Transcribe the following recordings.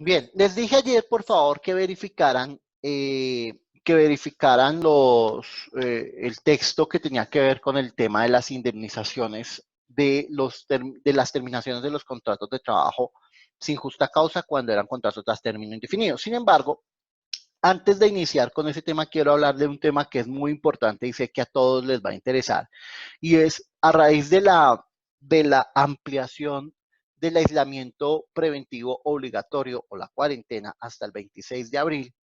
Bien, les dije ayer, por favor, que verificaran el texto que tenía que ver con el tema de las indemnizaciones de las terminaciones de los contratos de trabajo sin justa causa cuando eran contratos a término indefinido. Sin embargo, antes de iniciar con ese tema, quiero hablar de un tema que es muy importante y sé que a todos les va a interesar, y es a raíz de la ampliación del aislamiento preventivo obligatorio o la cuarentena hasta el 26 de abril.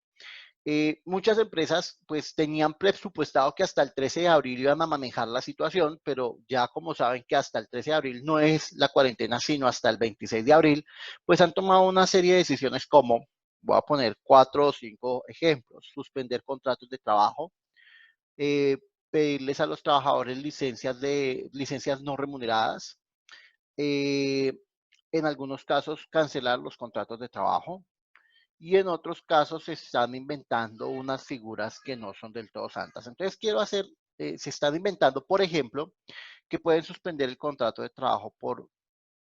Muchas empresas pues tenían presupuestado que hasta el 13 de abril iban a manejar la situación, pero ya como saben que hasta el 13 de abril no es la cuarentena, sino hasta el 26 de abril, pues han tomado una serie de decisiones como, voy a poner 4 o 5 ejemplos: suspender contratos de trabajo, eh, pedirles a los trabajadores licencias no remuneradas, eh, en algunos casos cancelar los contratos de trabajo, y en otros casos se están inventando unas figuras que no son del todo santas. Entonces se están inventando, por ejemplo, que pueden suspender el contrato de trabajo por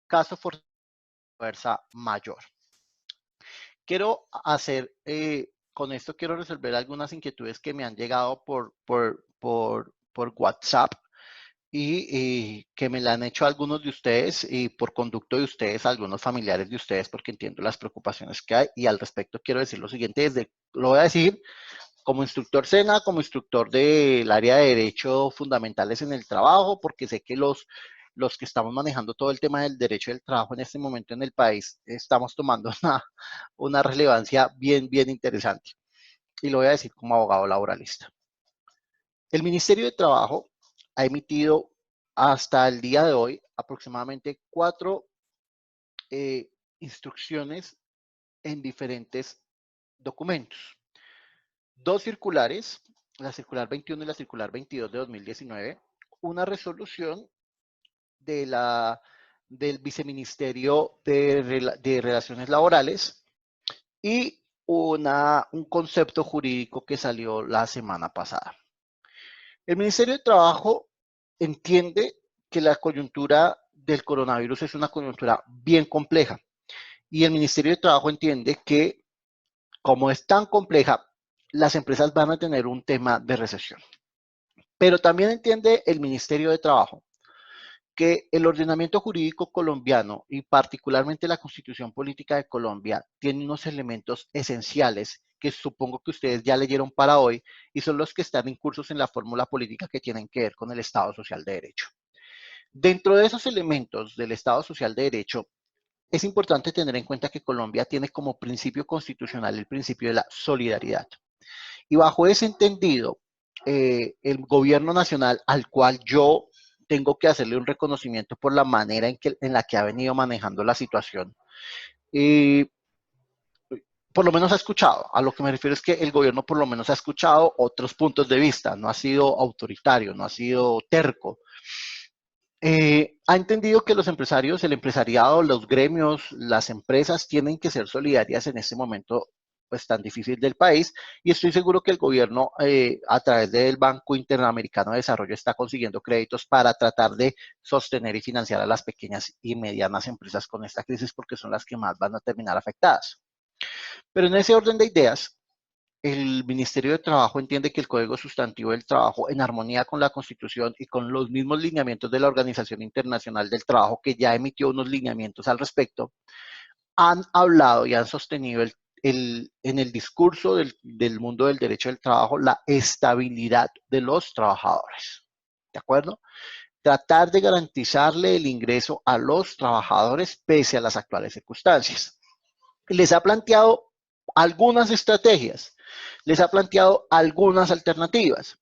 caso de fuerza mayor. Con esto quiero resolver algunas inquietudes que me han llegado por WhatsApp y que me la han hecho algunos de ustedes y por conducto de ustedes, algunos familiares de ustedes, porque entiendo las preocupaciones que hay. Y al respecto quiero decir lo siguiente, lo voy a decir como instructor SENA, como instructor del área de Derecho Fundamentales en el Trabajo, porque sé que los que estamos manejando todo el tema del derecho del trabajo en este momento en el país, estamos tomando una relevancia bien, bien interesante. Y lo voy a decir como abogado laboralista. El Ministerio de Trabajo ha emitido hasta el día de hoy aproximadamente 4 instrucciones en diferentes documentos. 2 circulares, la circular 21 y la circular 22 de 2019, una resolución de del Viceministerio de Relaciones Laborales y un concepto jurídico que salió la semana pasada. El Ministerio de Trabajo entiende que la coyuntura del coronavirus es una coyuntura bien compleja, y el Ministerio de Trabajo entiende que, como es tan compleja, las empresas van a tener un tema de recesión. Pero también entiende el Ministerio de Trabajo que el ordenamiento jurídico colombiano y particularmente la Constitución Política de Colombia tiene unos elementos esenciales que supongo que ustedes ya leyeron para hoy, y son los que están incursos en la fórmula política que tienen que ver con el Estado Social de Derecho. Dentro de esos elementos del Estado Social de Derecho, es importante tener en cuenta que Colombia tiene como principio constitucional el principio de la solidaridad. Y bajo ese entendido, el gobierno nacional, al cual yo tengo que hacerle un reconocimiento por la manera en la que ha venido manejando la situación, eh, por lo menos ha escuchado. A lo que me refiero es que el gobierno por lo menos ha escuchado otros puntos de vista, no ha sido autoritario, no ha sido terco. Ha entendido que los empresarios, el empresariado, los gremios, las empresas tienen que ser solidarias en este momento pues tan difícil del país, y estoy seguro que el gobierno, a través del Banco Interamericano de Desarrollo, está consiguiendo créditos para tratar de sostener y financiar a las pequeñas y medianas empresas con esta crisis, porque son las que más van a terminar afectadas. Pero en ese orden de ideas, el Ministerio de Trabajo entiende que el Código Sustantivo del Trabajo, en armonía con la Constitución y con los mismos lineamientos de la Organización Internacional del Trabajo, que ya emitió unos lineamientos al respecto, han hablado y han sostenido en el discurso del mundo del derecho del trabajo la estabilidad de los trabajadores. ¿De acuerdo? Tratar de garantizarle el ingreso a los trabajadores pese a las actuales circunstancias. Les ha planteado algunas estrategias, les ha planteado algunas alternativas.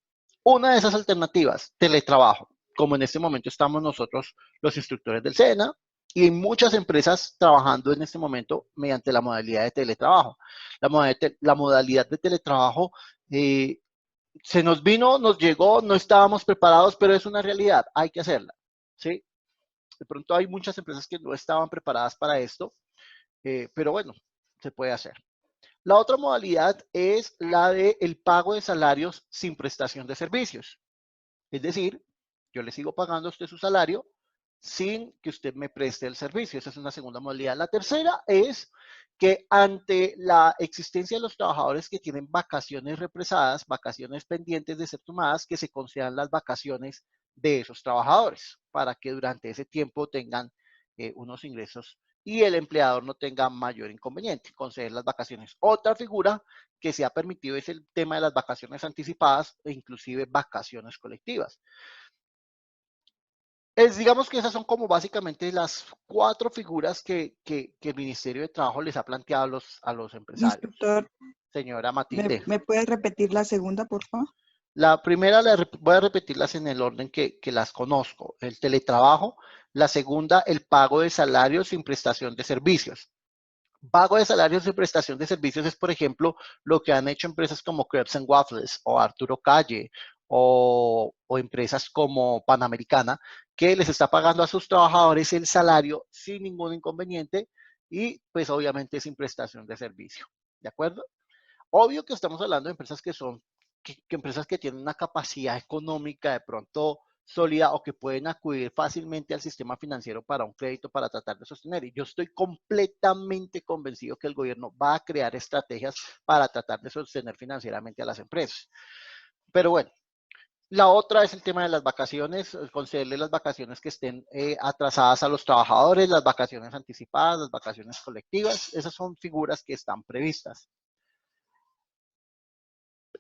Una de esas alternativas, teletrabajo, como en este momento estamos nosotros, los instructores del SENA, y hay muchas empresas trabajando en este momento mediante la modalidad de teletrabajo. La modalidad de teletrabajo se nos vino, nos llegó, no estábamos preparados, pero es una realidad, hay que hacerla. ¿Sí? De pronto hay muchas empresas que no estaban preparadas para esto, pero bueno, se puede hacer. La otra modalidad es la del pago de salarios sin prestación de servicios. Es decir, yo le sigo pagando a usted su salario, sin que usted me preste el servicio. Esa es una segunda modalidad. La tercera es que ante la existencia de los trabajadores que tienen vacaciones represadas, vacaciones pendientes de ser tomadas, que se concedan las vacaciones de esos trabajadores para que durante ese tiempo tengan unos ingresos y el empleador no tenga mayor inconveniente, conceder las vacaciones. Otra figura que se ha permitido es el tema de las vacaciones anticipadas e inclusive vacaciones colectivas. Digamos que esas son como básicamente las 4 figuras que el Ministerio de Trabajo les ha planteado a los empresarios. Instructor, Señora Matilde. ¿me puede repetir la segunda, por favor? La primera voy a repetirlas en el orden que las conozco. El teletrabajo. La segunda, el pago de salarios sin prestación de servicios. Pago de salarios sin prestación de servicios es, por ejemplo, lo que han hecho empresas como Crepes and Waffles o Arturo Calle o empresas como Panamericana, que les está pagando a sus trabajadores el salario sin ningún inconveniente y pues obviamente sin prestación de servicio. ¿De acuerdo? Obvio que estamos hablando de empresas que son, empresas que tienen una capacidad económica de pronto sólida o que pueden acudir fácilmente al sistema financiero para un crédito para tratar de sostener. Y yo estoy completamente convencido que el gobierno va a crear estrategias para tratar de sostener financieramente a las empresas. Pero bueno, la otra es el tema de las vacaciones, concederle las vacaciones que estén atrasadas a los trabajadores, las vacaciones anticipadas, las vacaciones colectivas. Esas son figuras que están previstas.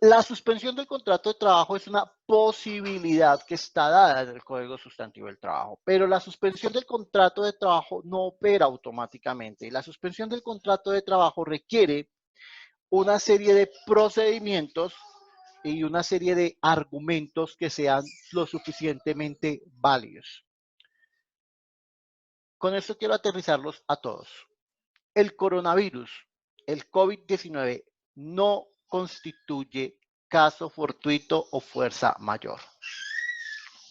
La suspensión del contrato de trabajo es una posibilidad que está dada en el Código Sustantivo del Trabajo, pero la suspensión del contrato de trabajo no opera automáticamente. La suspensión del contrato de trabajo requiere una serie de procedimientos y una serie de argumentos que sean lo suficientemente válidos. Con esto quiero aterrizarlos a todos. El coronavirus, el COVID-19, no constituye caso fortuito o fuerza mayor.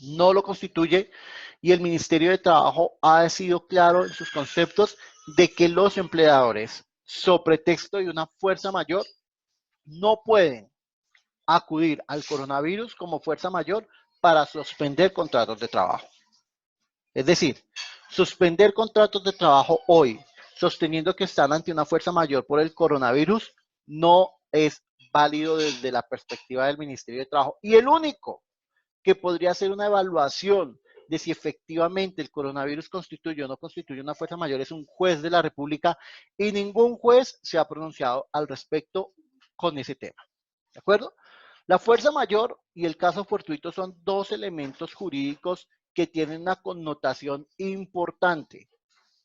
No lo constituye y el Ministerio de Trabajo ha sido claro en sus conceptos de que los empleadores, sobre pretexto de una fuerza mayor, no pueden acudir al coronavirus como fuerza mayor para suspender contratos de trabajo. Es decir, suspender contratos de trabajo hoy, sosteniendo que están ante una fuerza mayor por el coronavirus, no es válido desde la perspectiva del Ministerio de Trabajo. Y el único que podría hacer una evaluación de si efectivamente el coronavirus constituye o no constituye una fuerza mayor es un juez de la República y ningún juez se ha pronunciado al respecto con ese tema. ¿De acuerdo? La fuerza mayor y el caso fortuito son dos elementos jurídicos que tienen una connotación importante.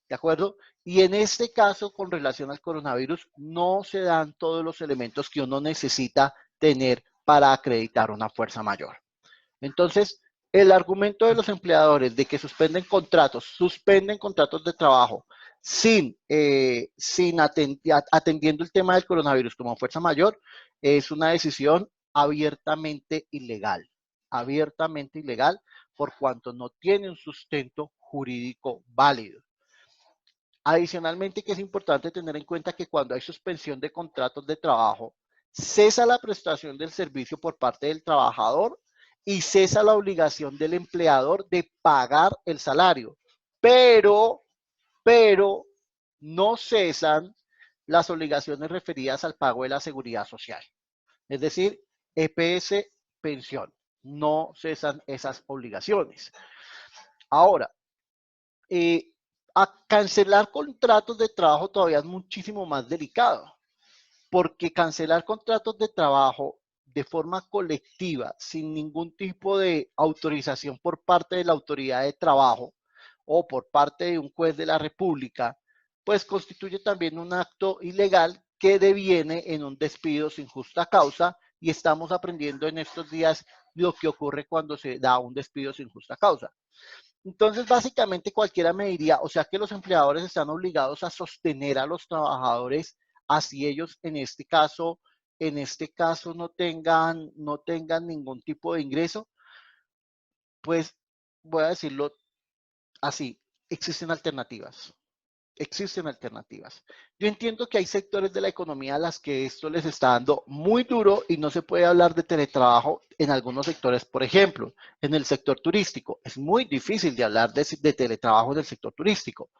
¿De acuerdo? Y en este caso, con relación al coronavirus, no se dan todos los elementos que uno necesita tener para acreditar una fuerza mayor. Entonces, el argumento de los empleadores de que suspenden contratos de trabajo atendiendo el tema del coronavirus como fuerza mayor, es una decisión abiertamente ilegal por cuanto no tiene un sustento jurídico válido. Adicionalmente, que es importante tener en cuenta que cuando hay suspensión de contratos de trabajo, cesa la prestación del servicio por parte del trabajador y cesa la obligación del empleador de pagar el salario. Pero no cesan las obligaciones referidas al pago de la seguridad social. Es decir, EPS, pensión. No cesan esas obligaciones. Ahora, a cancelar contratos de trabajo todavía es muchísimo más delicado, porque cancelar contratos de trabajo de forma colectiva, sin ningún tipo de autorización por parte de la autoridad de trabajo o por parte de un juez de la República, pues constituye también un acto ilegal que deviene en un despido sin justa causa y estamos aprendiendo en estos días lo que ocurre cuando se da un despido sin justa causa. Entonces, básicamente cualquiera me diría, o sea que los empleadores están obligados a sostener a los trabajadores, así ellos en este caso no tengan ningún tipo de ingreso. Pues voy a decirlo así, existen alternativas. Existen alternativas. Yo entiendo que hay sectores de la economía a las que esto les está dando muy duro y no se puede hablar de teletrabajo en algunos sectores. Por ejemplo, en el sector turístico. Es muy difícil de hablar de teletrabajo en el sector turístico.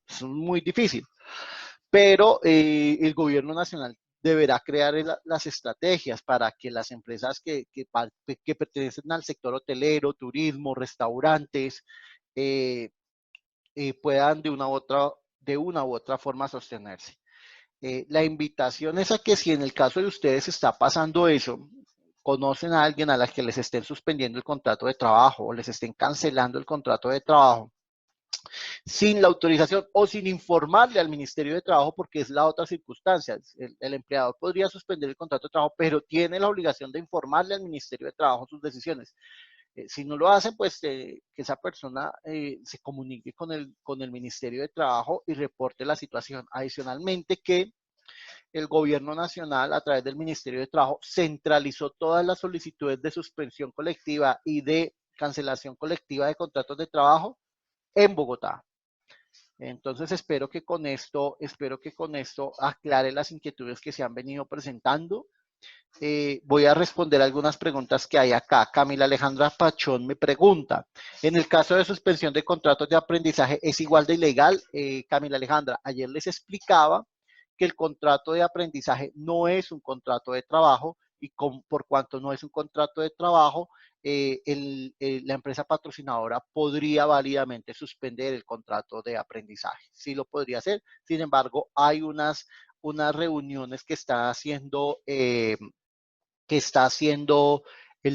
Es muy difícil. Pero el gobierno nacional deberá crear las estrategias para que las empresas que pertenecen al sector hotelero, turismo, restaurantes, puedan de una u otra forma sostenerse. La invitación es a que si en el caso de ustedes está pasando eso, conocen a alguien a la que les estén suspendiendo el contrato de trabajo o les estén cancelando el contrato de trabajo, sin la autorización o sin informarle al Ministerio de Trabajo, porque es la otra circunstancia. El empleador podría suspender el contrato de trabajo, pero tiene la obligación de informarle al Ministerio de Trabajo sus decisiones. Si no lo hacen, pues que esa persona se comunique con el Ministerio de Trabajo y reporte la situación. Adicionalmente, que el gobierno nacional, a través del Ministerio de Trabajo, centralizó todas las solicitudes de suspensión colectiva y de cancelación colectiva de contratos de trabajo en Bogotá. Entonces espero que con esto aclare las inquietudes que se han venido presentando. Voy a responder algunas preguntas que hay acá. Camila Alejandra Pachón me pregunta, ¿en el caso de suspensión de contratos de aprendizaje es igual de ilegal? Camila Alejandra, ayer les explicaba que el contrato de aprendizaje no es un contrato de trabajo y por cuanto no es un contrato de trabajo, la empresa patrocinadora podría válidamente suspender el contrato de aprendizaje. Sí lo podría hacer, sin embargo, hay unas reuniones que está haciendo el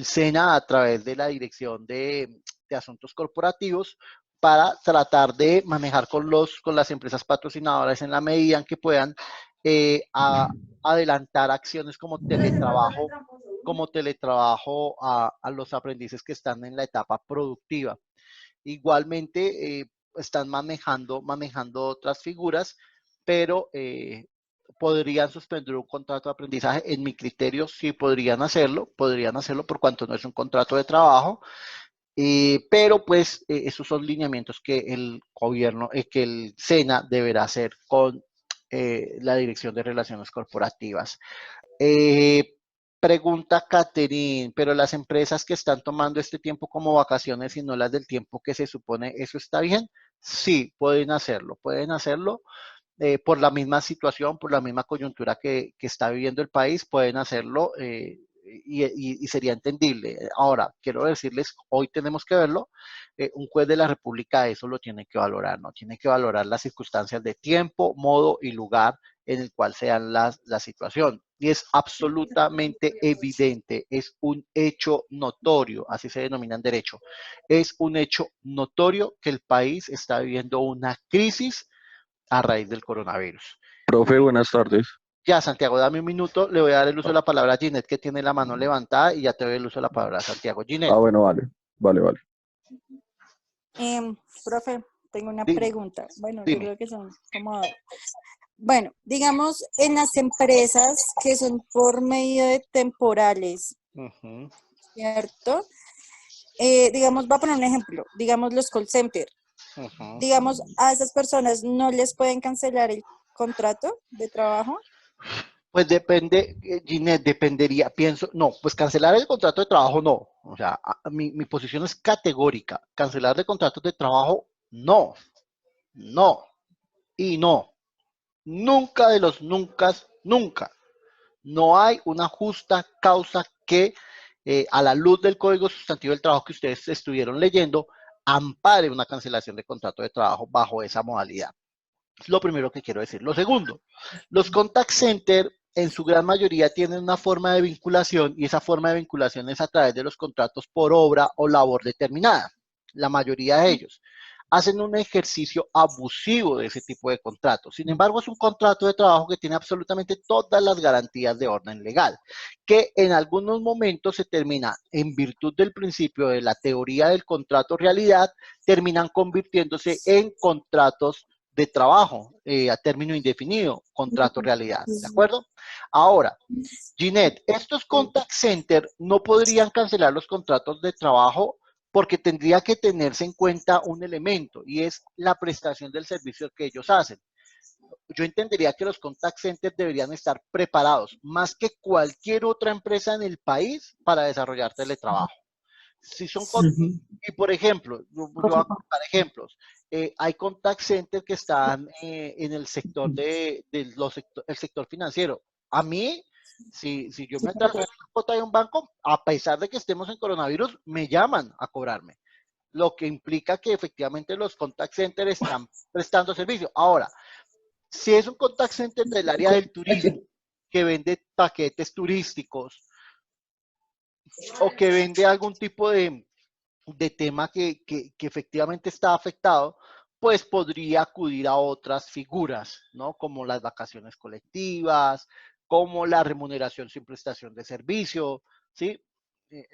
SENA a través de la Dirección de Asuntos Corporativos para tratar de manejar con las empresas patrocinadoras en la medida en que puedan adelantar acciones como teletrabajo a los aprendices que están en la etapa productiva. Igualmente, están manejando otras figuras, pero podrían suspender un contrato de aprendizaje. En mi criterio, sí podrían hacerlo por cuanto no es un contrato de trabajo, pero pues esos son lineamientos que el gobierno, que el SENA deberá hacer con la Dirección de Relaciones Corporativas. Pregunta Catherine, pero las empresas que están tomando este tiempo como vacaciones y no las del tiempo que se supone, ¿eso está bien? Sí, pueden hacerlo por la misma situación, por la misma coyuntura que está viviendo el país, pueden hacerlo y sería entendible. Ahora, quiero decirles, hoy tenemos que verlo, un juez de la República eso lo tiene que valorar, ¿no? Tiene que valorar las circunstancias de tiempo, modo y lugar en el cual sean la situación. Y es absolutamente evidente, es un hecho notorio, así se denomina en derecho, es un hecho notorio que el país está viviendo una crisis a raíz del coronavirus. Profe, buenas tardes. Ya, Santiago, dame un minuto, le voy a dar el uso de la palabra a Ginette, que tiene la mano levantada, y ya te doy el uso de la palabra a Santiago. Ah, Ginette, bueno, vale. Vale, vale. Profe, tengo una dime, pregunta. Bueno, yo dime. creo que son como... Bueno, digamos, en las empresas que son por medio de temporales, Ujú, ¿cierto? Digamos, voy a poner un ejemplo, digamos los call centers. ujú. Digamos, a esas personas no les pueden cancelar el contrato de trabajo. Pues depende, Ginette, dependería, pienso, no, pues cancelar el contrato de trabajo no. O sea, mi posición es categórica. Cancelar el contrato de trabajo, no, no y no. Nunca de los nunca, nunca. No hay una justa causa que, a la luz del Código Sustantivo del Trabajo que ustedes estuvieron leyendo, ampare una cancelación de contrato de trabajo bajo esa modalidad. Es lo primero que quiero decir. Lo segundo, los contact center en su gran mayoría tienen una forma de vinculación y esa forma de vinculación es a través de los contratos por obra o labor determinada. La mayoría de ellos hacen un ejercicio abusivo de ese tipo de contratos. Sin embargo, es un contrato de trabajo que tiene absolutamente todas las garantías de orden legal, que en algunos momentos se termina, en virtud del principio de la teoría del contrato realidad, terminan convirtiéndose en contratos de trabajo a término indefinido, contrato realidad, ¿de acuerdo? Ahora, Ginette, estos contact center no podrían cancelar los contratos de trabajo porque tendría que tenerse en cuenta un elemento y es la prestación del servicio que ellos hacen. Yo entendería que los contact centers deberían estar preparados más que cualquier otra empresa en el país para desarrollar teletrabajo. Si son y por ejemplo, yo voy a contar ejemplos. Hay contact centers que están en el sector el sector financiero. A mí, si yo me atraso en una cuota de un banco, a pesar de que estemos en coronavirus, me llaman a cobrarme, lo que implica que efectivamente los contact centers están prestando servicio. Ahora, si es un contact center del área del turismo que vende paquetes turísticos o que vende algún tipo de tema que efectivamente está afectado, pues podría acudir a otras figuras, ¿no? Como las vacaciones colectivas, como la remuneración sin prestación de servicio, ¿sí?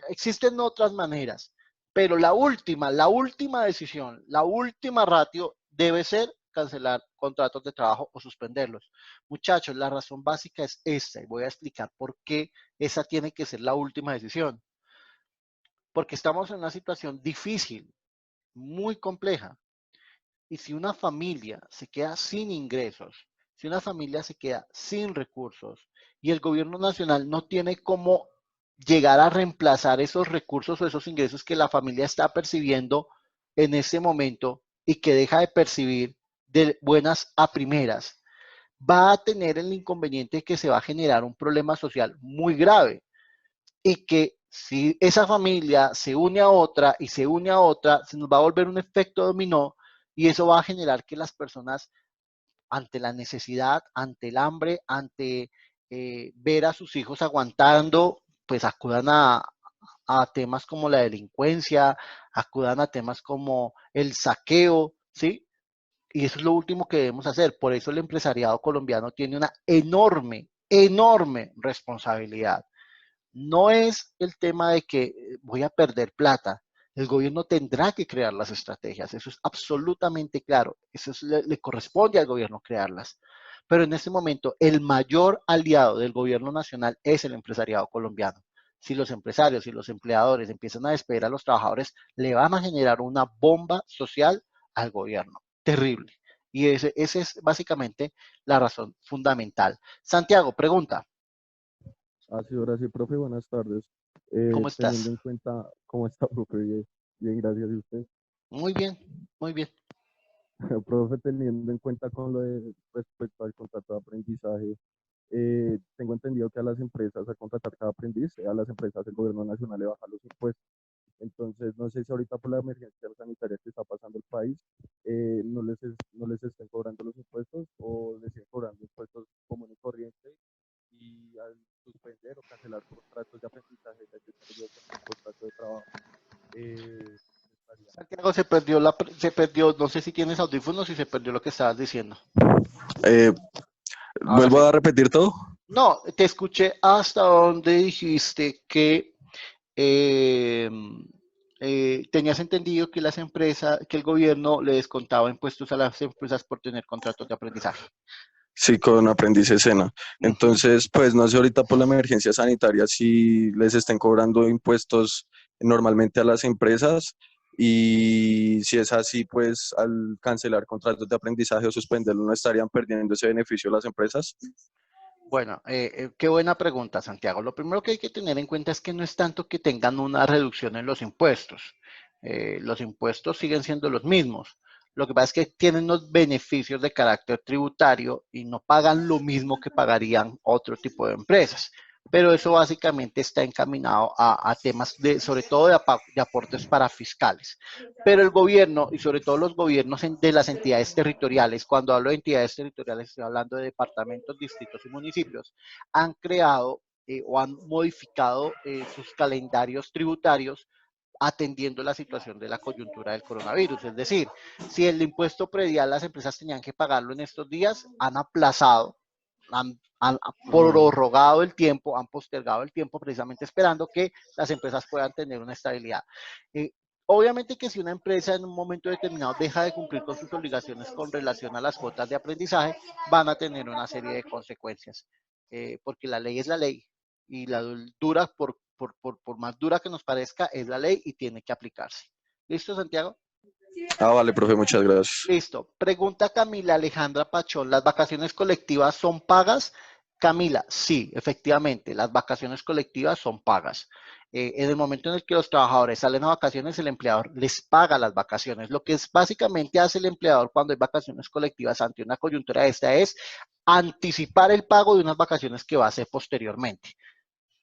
Existen otras maneras, pero la última decisión, la última ratio debe ser cancelar contratos de trabajo o suspenderlos. Muchachos, la razón básica es esta y voy a explicar por qué esa tiene que ser la última decisión. Porque estamos en una situación difícil, muy compleja. Y si una familia se queda sin ingresos, si una familia se queda sin recursos y el gobierno nacional no tiene cómo llegar a reemplazar esos recursos o esos ingresos que la familia está percibiendo en ese momento y que deja de percibir de buenas a primeras, va a tener el inconveniente de que se va a generar un problema social muy grave y que si esa familia se une a otra y se une a otra, se nos va a volver un efecto dominó y eso va a generar que las personas ante la necesidad, ante el hambre, ante ver a sus hijos aguantando, pues acudan a temas como la delincuencia, acudan a temas como el saqueo, ¿sí? Y eso es lo último que debemos hacer. Por eso el empresariado colombiano tiene una enorme responsabilidad. No es el tema de que voy a perder plata. El gobierno tendrá que crear las estrategias. Eso es absolutamente claro. Le corresponde al gobierno crearlas. Pero en este momento, el mayor aliado del gobierno nacional es el empresariado colombiano. Si los empresarios y los empleadores empiezan a despedir a los trabajadores, le van a generar una bomba social al gobierno. Terrible. Y esa es básicamente la razón fundamental. Santiago, pregunta. Así, ahora sí, profe, buenas tardes. ¿Cómo Teniendo estás? en cuenta cómo está, profe, bien, bien, gracias a usted. Muy bien, muy bien. Profe, teniendo en cuenta con lo de respecto al contrato de aprendizaje, tengo entendido que a las empresas, al contratar cada aprendiz, a las empresas el gobierno nacional le baja los impuestos. Entonces, no sé si ahorita por la emergencia sanitaria que está pasando el país, no les estén cobrando los impuestos o les siguen cobrando impuestos común y corriente y al suspender o cancelar contratos de aprendizaje, ya que perdió con un contrato de trabajo, estarían. Santiago, se perdió, no sé si tienes audífonos y se perdió lo que estabas diciendo. Eh, Ahora ¿Vuelvo sí. a repetir todo? No, te escuché hasta donde dijiste que eh, tenías entendido que las empresas, que el gobierno le descontaba impuestos a las empresas por tener contratos de aprendizaje. Sí, con aprendiz escena. Ujú. Entonces, pues no sé ahorita por la emergencia sanitaria si les estén cobrando impuestos normalmente a las empresas y si es así, pues al cancelar contratos de aprendizaje o suspenderlo, no estarían perdiendo ese beneficio las empresas. Bueno, qué buena pregunta, Santiago. Lo primero que hay que tener en cuenta es que no es tanto que tengan una reducción en los impuestos. Los impuestos siguen siendo los mismos. Lo que pasa es que tienen unos beneficios de carácter tributario y no pagan lo mismo que pagarían otro tipo de empresas. Pero eso básicamente está encaminado a temas sobre todo de aportes para fiscales. Pero el gobierno, y sobre todo los gobiernos de las entidades territoriales, cuando hablo de entidades territoriales estoy hablando de departamentos, distritos y municipios, han creado o han modificado sus calendarios tributarios atendiendo la situación de la coyuntura del coronavirus. Es decir, si el impuesto predial las empresas tenían que pagarlo en estos días, han aplazado, han prorrogado el tiempo, han postergado el tiempo precisamente esperando que las empresas puedan tener una estabilidad. Eh, Obviamente que si una empresa en un momento determinado deja de cumplir con sus obligaciones con relación a las cuotas de aprendizaje, van a tener una serie de consecuencias, porque la ley es la ley y la dura por más dura que nos parezca, es la ley y tiene que aplicarse. ¿Listo, Santiago? Ah, vale, profe, muchas gracias. Listo. Pregunta Camila Alejandra Pachón, ¿las vacaciones colectivas son pagas? Camila, sí, efectivamente, las vacaciones colectivas son pagas. En el momento en el que los trabajadores salen a vacaciones, el empleador les paga las vacaciones. Lo que es, básicamente hace el empleador cuando hay vacaciones colectivas ante una coyuntura esta es anticipar el pago de unas vacaciones que va a hacer posteriormente.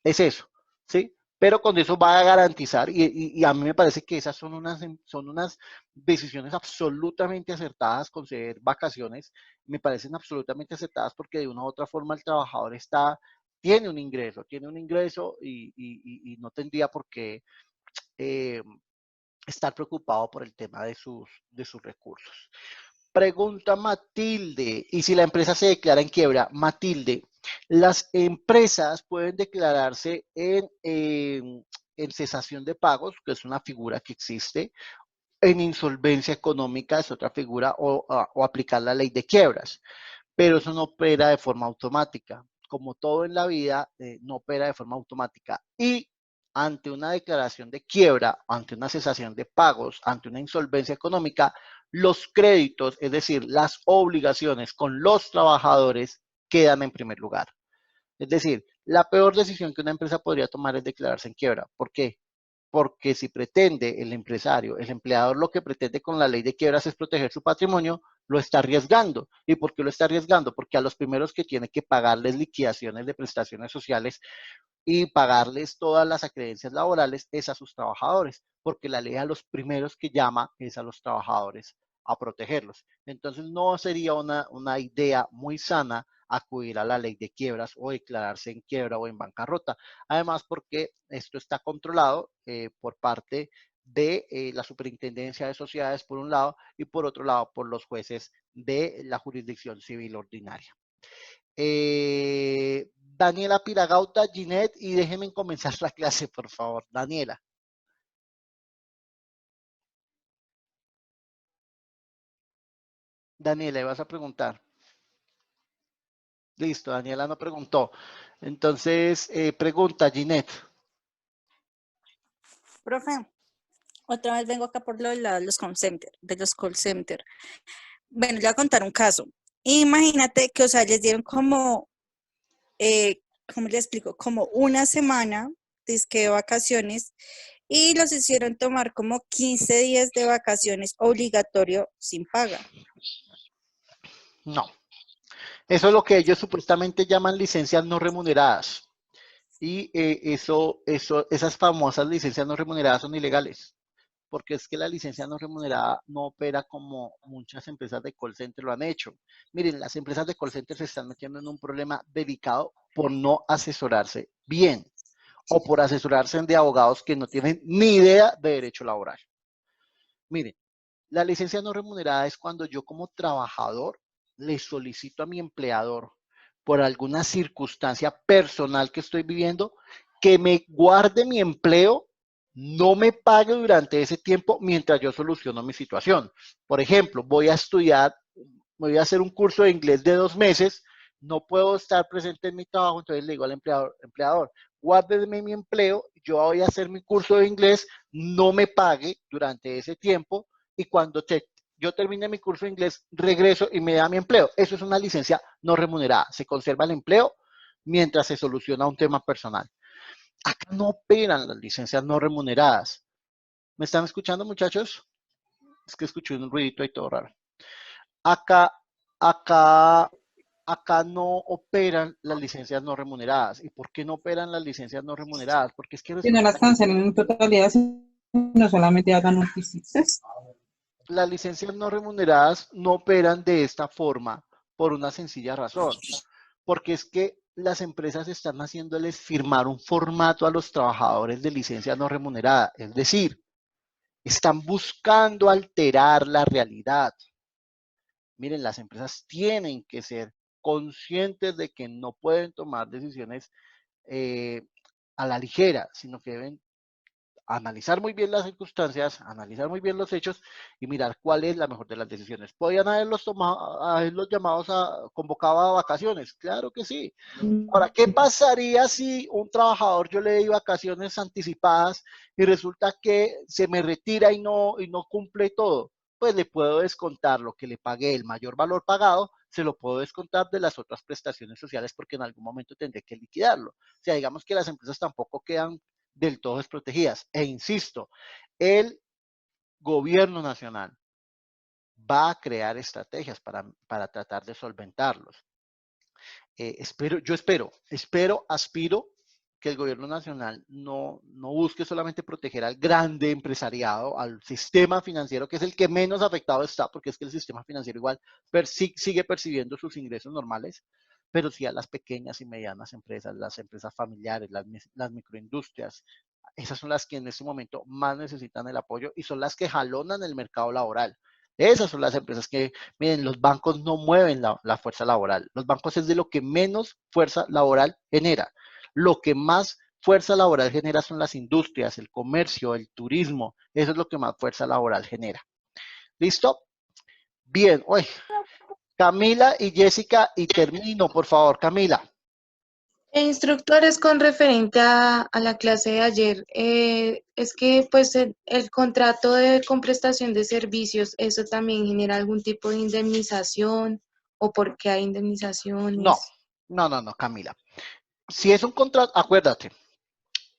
Es eso, ¿sí? Pero con eso va a garantizar, y a mí me parece que esas son unas decisiones absolutamente acertadas, conceder vacaciones, me parecen absolutamente acertadas porque de una u otra forma el trabajador tiene un ingreso y no tendría por qué eh, estar preocupado por el tema de sus recursos. Pregunta Matilde, ¿y si la empresa se declara en quiebra? Matilde, las empresas pueden declararse en cesación de pagos, que es una figura que existe, en insolvencia económica es otra figura, o aplicar la ley de quiebras, pero eso no opera de forma automática. Como todo en la vida, no opera de forma automática. Y ante una declaración de quiebra, ante una cesación de pagos, ante una insolvencia económica, los créditos, es decir, las obligaciones con los trabajadores, quedan en primer lugar. Es decir, la peor decisión que una empresa podría tomar es declararse en quiebra. ¿Por qué? Porque si pretende el empresario, el empleador lo que pretende con la ley de quiebras es proteger su patrimonio, lo está arriesgando. ¿Y por qué lo está arriesgando? Porque a los primeros que tiene que pagarles liquidaciones de prestaciones sociales y pagarles todas las acreencias laborales es a sus trabajadores, porque la ley a los primeros que llama es a los trabajadores a protegerlos. Entonces no sería una idea muy sana acudir a la ley de quiebras o declararse en quiebra o en bancarrota. Además, porque esto está controlado por parte de la Superintendencia de Sociedades por un lado y por otro lado por los jueces de la jurisdicción civil ordinaria. Daniela Piragauta, Ginette, y déjenme comenzar la clase, por favor. Daniela. Daniela, vas a preguntar. Listo, Daniela no preguntó. Entonces, pregunta, Ginette. Profe, otra vez vengo acá por lo de los call center. Bueno, le voy a contar un caso. Imagínate que, o sea, les dieron como, ¿cómo le explico? Como una semana de vacaciones y los hicieron tomar como 15 días de vacaciones obligatorio sin paga. No. Eso es lo que ellos supuestamente llaman licencias no remuneradas. Y esas famosas licencias no remuneradas son ilegales, porque es que la licencia no remunerada no opera como muchas empresas de call center lo han hecho. Miren, las empresas de call center se están metiendo en un problema delicado por no asesorarse bien o por asesorarse de abogados que no tienen ni idea de derecho laboral. Miren, la licencia no remunerada es cuando yo como trabajador le solicito a mi empleador por alguna circunstancia personal que estoy viviendo que me guarde mi empleo, no me pague durante ese tiempo mientras yo soluciono mi situación. Por ejemplo, voy a estudiar, voy a hacer un curso de inglés de 2 meses, no puedo estar presente en mi trabajo, entonces le digo al empleador, guárdeme mi empleo, yo voy a hacer mi curso de inglés, no me pague durante ese tiempo y cuando yo termine mi curso de inglés, regreso y me da mi empleo. Eso es una licencia no remunerada. Se conserva el empleo mientras se soluciona un tema personal. Acá no operan las licencias no remuneradas. ¿Me están escuchando, muchachos? Es que escuché un ruidito y todo raro. Acá, acá, acá no operan las licencias no remuneradas. ¿Y por qué no operan las licencias no remuneradas? Porque es que Si no las cancelan en totalidad, no solamente hagan noticias. las licencias no remuneradas no operan de esta forma por una sencilla razón, porque es que las empresas están haciéndoles firmar un formato a los trabajadores de licencia no remunerada, es decir, están buscando alterar la realidad. Miren, las empresas tienen que ser conscientes de que no pueden tomar decisiones a la ligera, sino que deben analizar muy bien las circunstancias, analizar muy bien los hechos y mirar cuál es la mejor de las decisiones. ¿Podían haberlos convocado a vacaciones? Claro que sí. Ahora, ¿qué pasaría si un trabajador yo le di vacaciones anticipadas y resulta que se me retira y no cumple todo? Pues le puedo descontar lo que le pagué, el mayor valor pagado, se lo puedo descontar de las otras prestaciones sociales porque en algún momento tendré que liquidarlo. O sea, digamos que las empresas tampoco quedan del todo desprotegidas. E insisto, el gobierno nacional va a crear estrategias para tratar de solventarlos. Aspiro que el gobierno nacional no busque solamente proteger al grande empresariado, al sistema financiero, que es el que menos afectado está, porque es que el sistema financiero igual sigue percibiendo sus ingresos normales, pero sí a las pequeñas y medianas empresas, las empresas familiares, las microindustrias. Esas son las que en este momento más necesitan el apoyo y son las que jalonan el mercado laboral. Esas son las empresas que, miren, los bancos no mueven la fuerza laboral. Los bancos es de lo que menos fuerza laboral genera. Lo que más fuerza laboral genera son las industrias, el comercio, el turismo. Eso es lo que más fuerza laboral genera. ¿Listo? Bien. Uy. Camila y Jessica, y termino, por favor. Camila. Instructores, con referente a la clase de ayer, es que pues el contrato con prestación de servicios, ¿eso también genera algún tipo de indemnización o por qué hay indemnizaciones? No, Camila. Si es un contrato, acuérdate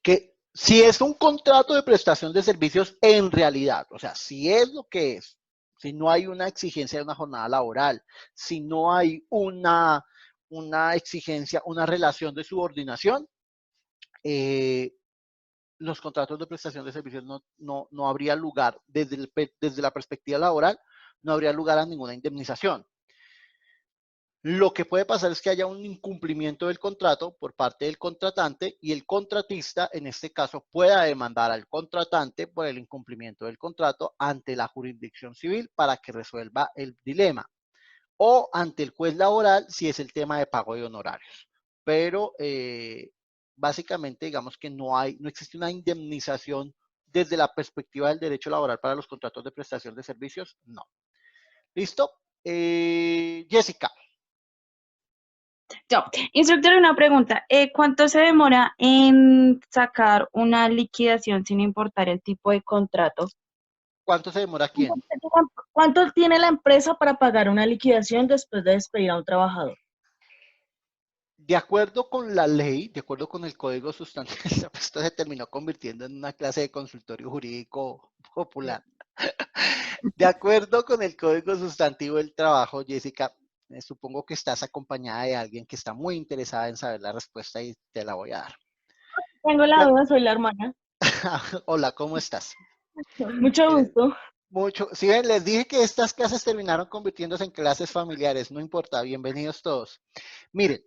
que si es un contrato de prestación de servicios en realidad, o sea, si es lo que es, si no hay una exigencia de una jornada laboral, si no hay una exigencia, una relación de subordinación, los contratos de prestación de servicios no habría lugar, desde la perspectiva laboral, no habría lugar a ninguna indemnización. Lo que puede pasar es que haya un incumplimiento del contrato por parte del contratante y el contratista, en este caso, pueda demandar al contratante por el incumplimiento del contrato ante la jurisdicción civil para que resuelva el dilema o ante el juez laboral si es el tema de pago de honorarios. Pero básicamente, digamos que no existe una indemnización desde la perspectiva del derecho laboral para los contratos de prestación de servicios, no. ¿Listo? Jessica. Yo, instructor, una pregunta. ¿Cuánto se demora en sacar una liquidación sin importar el tipo de contrato? ¿Cuánto se demora quién? ¿Cuánto tiene la empresa para pagar una liquidación después de despedir a un trabajador? De acuerdo con la ley, de acuerdo con el Código Sustantivo, esto se terminó convirtiendo en una clase de consultorio jurídico popular. De acuerdo con el Código Sustantivo del Trabajo, Jessica, supongo que estás acompañada de alguien que está muy interesada en saber la respuesta y te la voy a dar. Tengo la duda, soy la hermana. Hola, ¿cómo estás? Mucho gusto. Si ven, les dije que estas clases terminaron convirtiéndose en clases familiares, no importa, bienvenidos todos. Miren,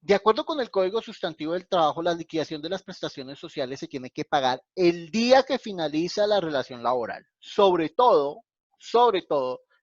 de acuerdo con el Código Sustantivo del Trabajo, la liquidación de las prestaciones sociales se tiene que pagar el día que finaliza la relación laboral. Sobre todo,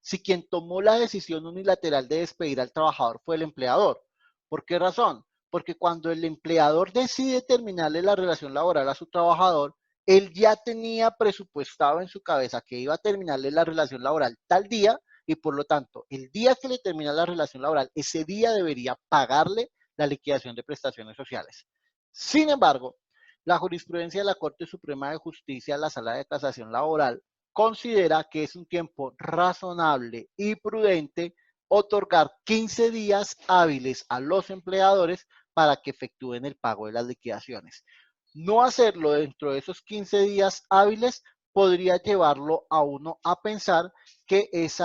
si quien tomó la decisión unilateral de despedir al trabajador fue el empleador. ¿Por qué razón? Porque cuando el empleador decide terminarle la relación laboral a su trabajador, él ya tenía presupuestado en su cabeza que iba a terminarle la relación laboral tal día y por lo tanto, el día que le termina la relación laboral, ese día debería pagarle la liquidación de prestaciones sociales. Sin embargo, la jurisprudencia de la Corte Suprema de Justicia, la Sala de Casación Laboral, considera que es un tiempo razonable y prudente otorgar 15 días hábiles a los empleadores para que efectúen el pago de las liquidaciones. No hacerlo dentro de esos 15 días hábiles podría llevarlo a uno a pensar que ese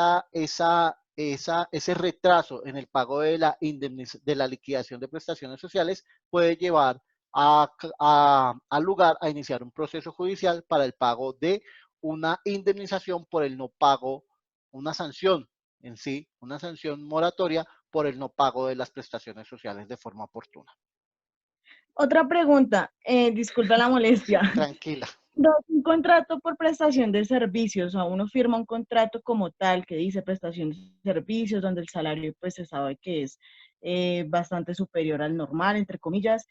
retraso en el pago de la liquidación de prestaciones sociales puede llevar al lugar a iniciar un proceso judicial para el pago de una indemnización por el no pago, una sanción en sí, una sanción moratoria por el no pago de las prestaciones sociales de forma oportuna. Otra pregunta, disculpa la molestia. Tranquila. Un contrato por prestación de servicios, o uno firma un contrato como tal que dice prestación de servicios, donde el salario pues se sabe que es bastante superior al normal, entre comillas,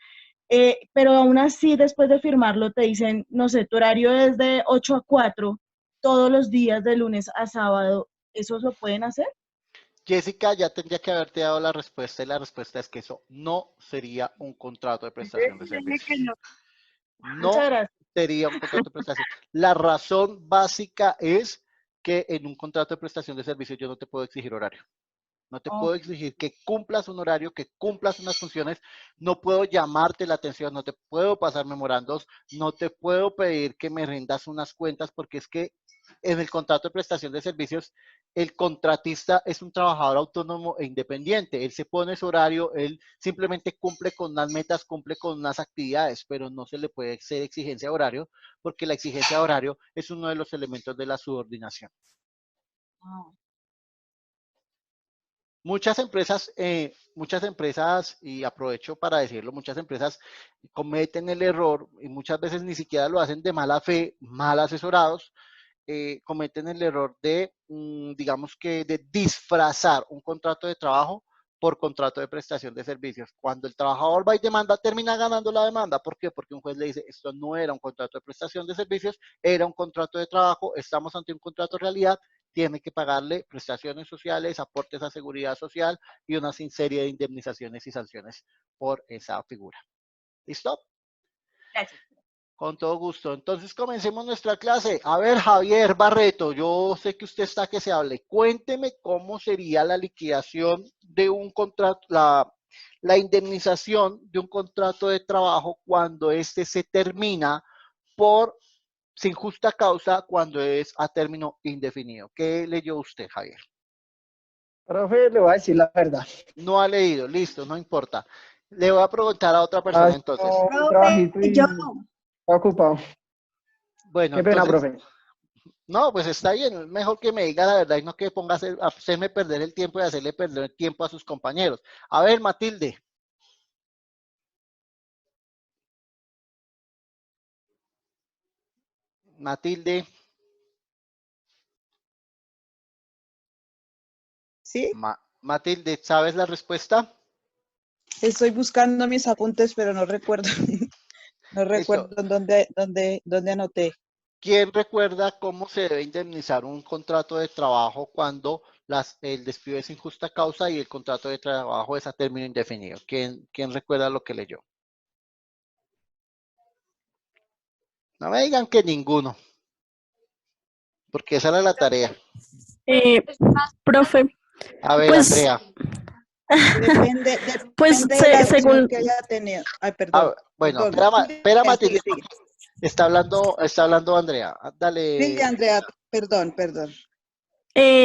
pero aún así después de firmarlo te dicen, no sé, tu horario es de 8 a 4 todos los días de lunes a sábado, ¿eso lo pueden hacer? Jessica, ya tendría que haberte dado la respuesta y la respuesta es que eso no sería un contrato de prestación de Dije que servicios. no. No Muchas gracias. sería un contrato de prestación. La razón básica es que en un contrato de prestación de servicios yo no te puedo exigir horario. No te puedo Ok. exigir que cumplas un horario, que cumplas unas funciones. No puedo llamarte la atención, no te puedo pasar memorandos, no te puedo pedir que me rindas unas cuentas, porque es que en el contrato de prestación de servicios, el contratista es un trabajador autónomo e independiente. Él se pone su horario, él simplemente cumple con unas metas, cumple con unas actividades, pero no se le puede hacer exigencia de horario, porque la exigencia de horario es uno de los elementos de la subordinación. Ah. Muchas empresas, y aprovecho para decirlo, muchas empresas cometen el error y muchas veces ni siquiera lo hacen de mala fe, mal asesorados, cometen el error de, digamos que, de disfrazar un contrato de trabajo por contrato de prestación de servicios. Cuando el trabajador va y demanda, termina ganando la demanda. ¿Por qué? Porque un juez le dice, esto no era un contrato de prestación de servicios, era un contrato de trabajo, estamos ante un contrato de realidad, tiene que pagarle prestaciones sociales, aportes a seguridad social y una serie de indemnizaciones y sanciones por esa figura. ¿Listo? Gracias. Con todo gusto. Entonces comencemos nuestra clase. A ver, Javier Barreto, yo sé que usted está que se hable. Cuénteme cómo sería la liquidación de un contrato, la indemnización de un contrato de trabajo cuando este se termina por sin justa causa cuando es a término indefinido. ¿Qué leyó usted, Javier? Profe, le voy a decir la verdad. No ha leído, listo, no importa. Le voy a preguntar a otra persona entonces. Un trabajito y Yo, está ocupado. Bueno, Qué pena, entonces, profe. no, pues está bien, mejor que me diga la verdad y no que ponga a hacerme perder el tiempo y hacerle perder el tiempo a sus compañeros. A ver, Matilde. Matilde, Sí, Matilde, ¿sabes la respuesta? estoy buscando mis apuntes, pero no recuerdo, no Listo. recuerdo dónde anoté. ¿Quién recuerda cómo se debe indemnizar un contrato de trabajo cuando el despido es sin justa causa y el contrato de trabajo es a término indefinido? ¿Quién recuerda lo que leyó? No me digan que ninguno, porque esa era la tarea. Profe, A ver, pues, Andrea. Depende pues de la acción según, que haya tenido. Ay, perdón, Bueno, perdón. espera, Matilde, Sigue. está hablando Andrea. Sigue, Dale. Andrea, perdón.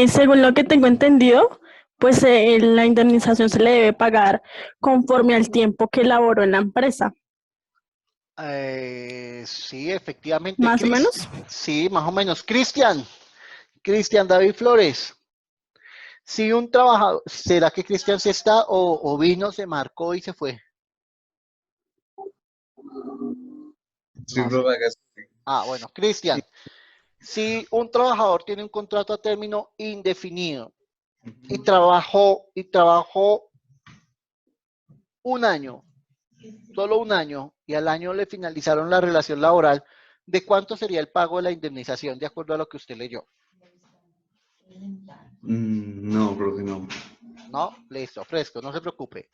según lo que tengo entendido, pues la indemnización se le debe pagar conforme al tiempo que laboró en la empresa, Sí, efectivamente. más o menos. Sí, más o menos. Cristian David Flores. Si un trabajador, ¿será que Cristian se está o vino, se marcó y se fue? Sí, No sé. profe, acá estoy. Bueno, Cristian, si un trabajador tiene un contrato a término indefinido y trabajó un año, solo un año, y al año le finalizaron la relación laboral, ¿de cuánto sería el pago de la indemnización de acuerdo a lo que usted leyó? No, profe, no. No, listo, fresco, no se preocupe.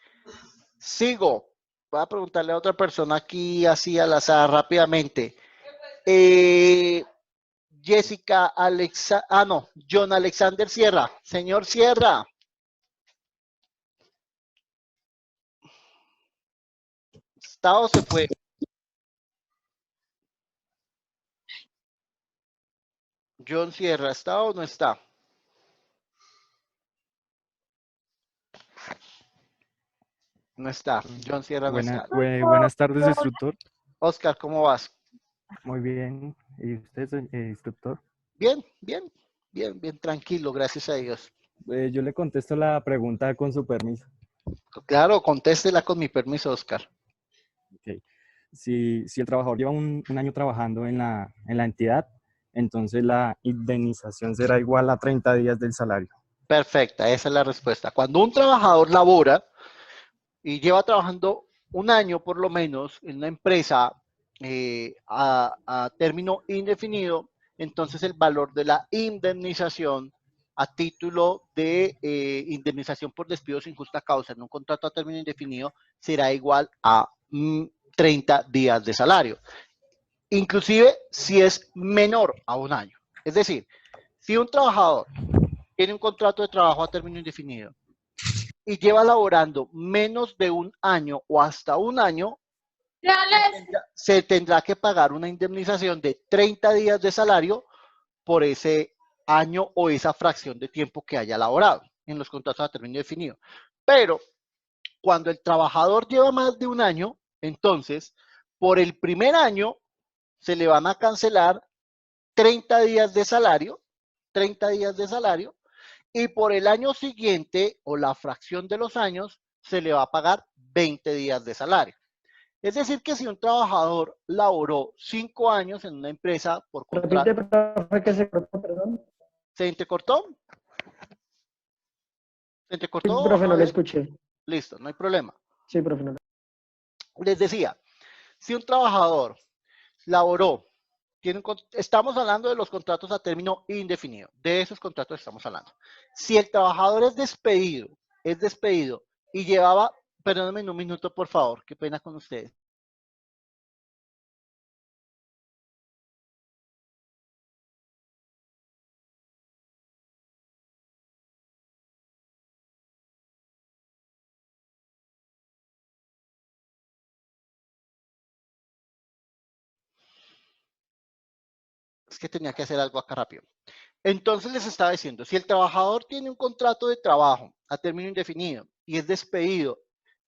Sigo. Voy a preguntarle a otra persona aquí así al azar rápidamente. Jessica John Alexander Sierra. Señor Sierra. ¿Está o se fue? John Sierra, ¿está o no está? No está. John Sierra no está. Buenas tardes, instructor. Oscar, ¿cómo vas? Muy bien. ¿Y usted, instructor? Bien, tranquilo, gracias a Dios. Yo le contesto la pregunta con su permiso. Claro, contéstela con mi permiso, Oscar. Okay. Si el trabajador lleva un año trabajando en la entidad, entonces la indemnización será igual a 30 días del salario. Perfecta, esa es la respuesta. Cuando un trabajador labora y lleva trabajando un año por lo menos en una empresa a término indefinido, entonces el valor de la indemnización a título de indemnización por despido sin justa causa en un contrato a término indefinido será igual a 30 días de salario, inclusive si es menor a un año. Es decir, si un trabajador tiene un contrato de trabajo a término indefinido y lleva laborando menos de un año o hasta un año, se tendrá que pagar una indemnización de 30 días de salario por ese año o esa fracción de tiempo que haya laborado en los contratos a término indefinido. Pero cuando el trabajador lleva más de un año, entonces, por el primer año se le van a cancelar 30 días de salario, 30 días de salario, y por el año siguiente o la fracción de los años se le va a pagar 20 días de salario. Es decir, que si un trabajador laboró 5 años en una empresa por contrato... Repite, profe, que se cortó, perdón. ¿Se entrecortó? ¿Se entrecortó? Sí, profe, no No, le escuché. listo, no hay problema. Sí, profe, no. Les decía, si un trabajador laboró, estamos hablando de los contratos a término indefinido, de esos contratos estamos hablando. Si el trabajador es despedido y llevaba, perdónenme un minuto por favor, qué pena con ustedes. Es que tenía que hacer algo acá rápido. Entonces les estaba diciendo, si el trabajador tiene un contrato de trabajo a término indefinido y es despedido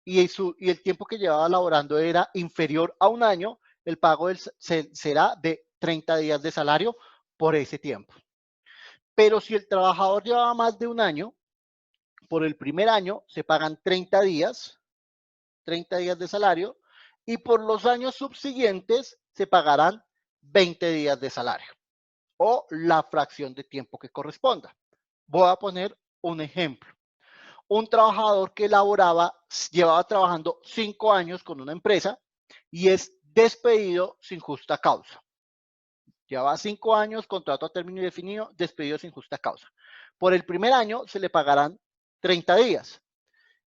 y el tiempo que llevaba laborando era inferior a un año, el pago será de 30 días de salario por ese tiempo. Pero si el trabajador llevaba más de un año, por el primer año se pagan 30 días de salario, y por los años subsiguientes se pagarán 20 días de salario o la fracción de tiempo que corresponda. Voy a poner un ejemplo. Un trabajador que llevaba trabajando 5 años con una empresa y es despedido sin justa causa. Llevaba 5 años, contrato a término indefinido, despedido sin justa causa. Por el primer año se le pagarán 30 días.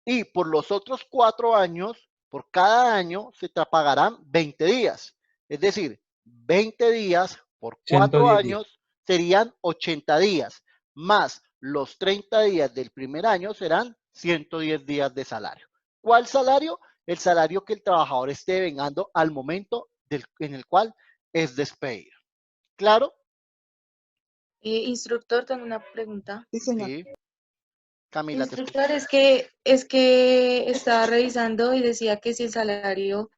Y por los otros 4 años, por cada año, se te pagarán 20 días. Es decir, 20 días por 4 años serían 80 días, más los 30 días del primer año serán 110 días de salario. ¿Cuál salario? El salario que el trabajador esté vengando al momento en el cual es despedido. ¿Claro? Instructor, tengo una pregunta. Sí, señor. Sí. Camila, te escucho. Instructor, es que estaba revisando y decía que si el salario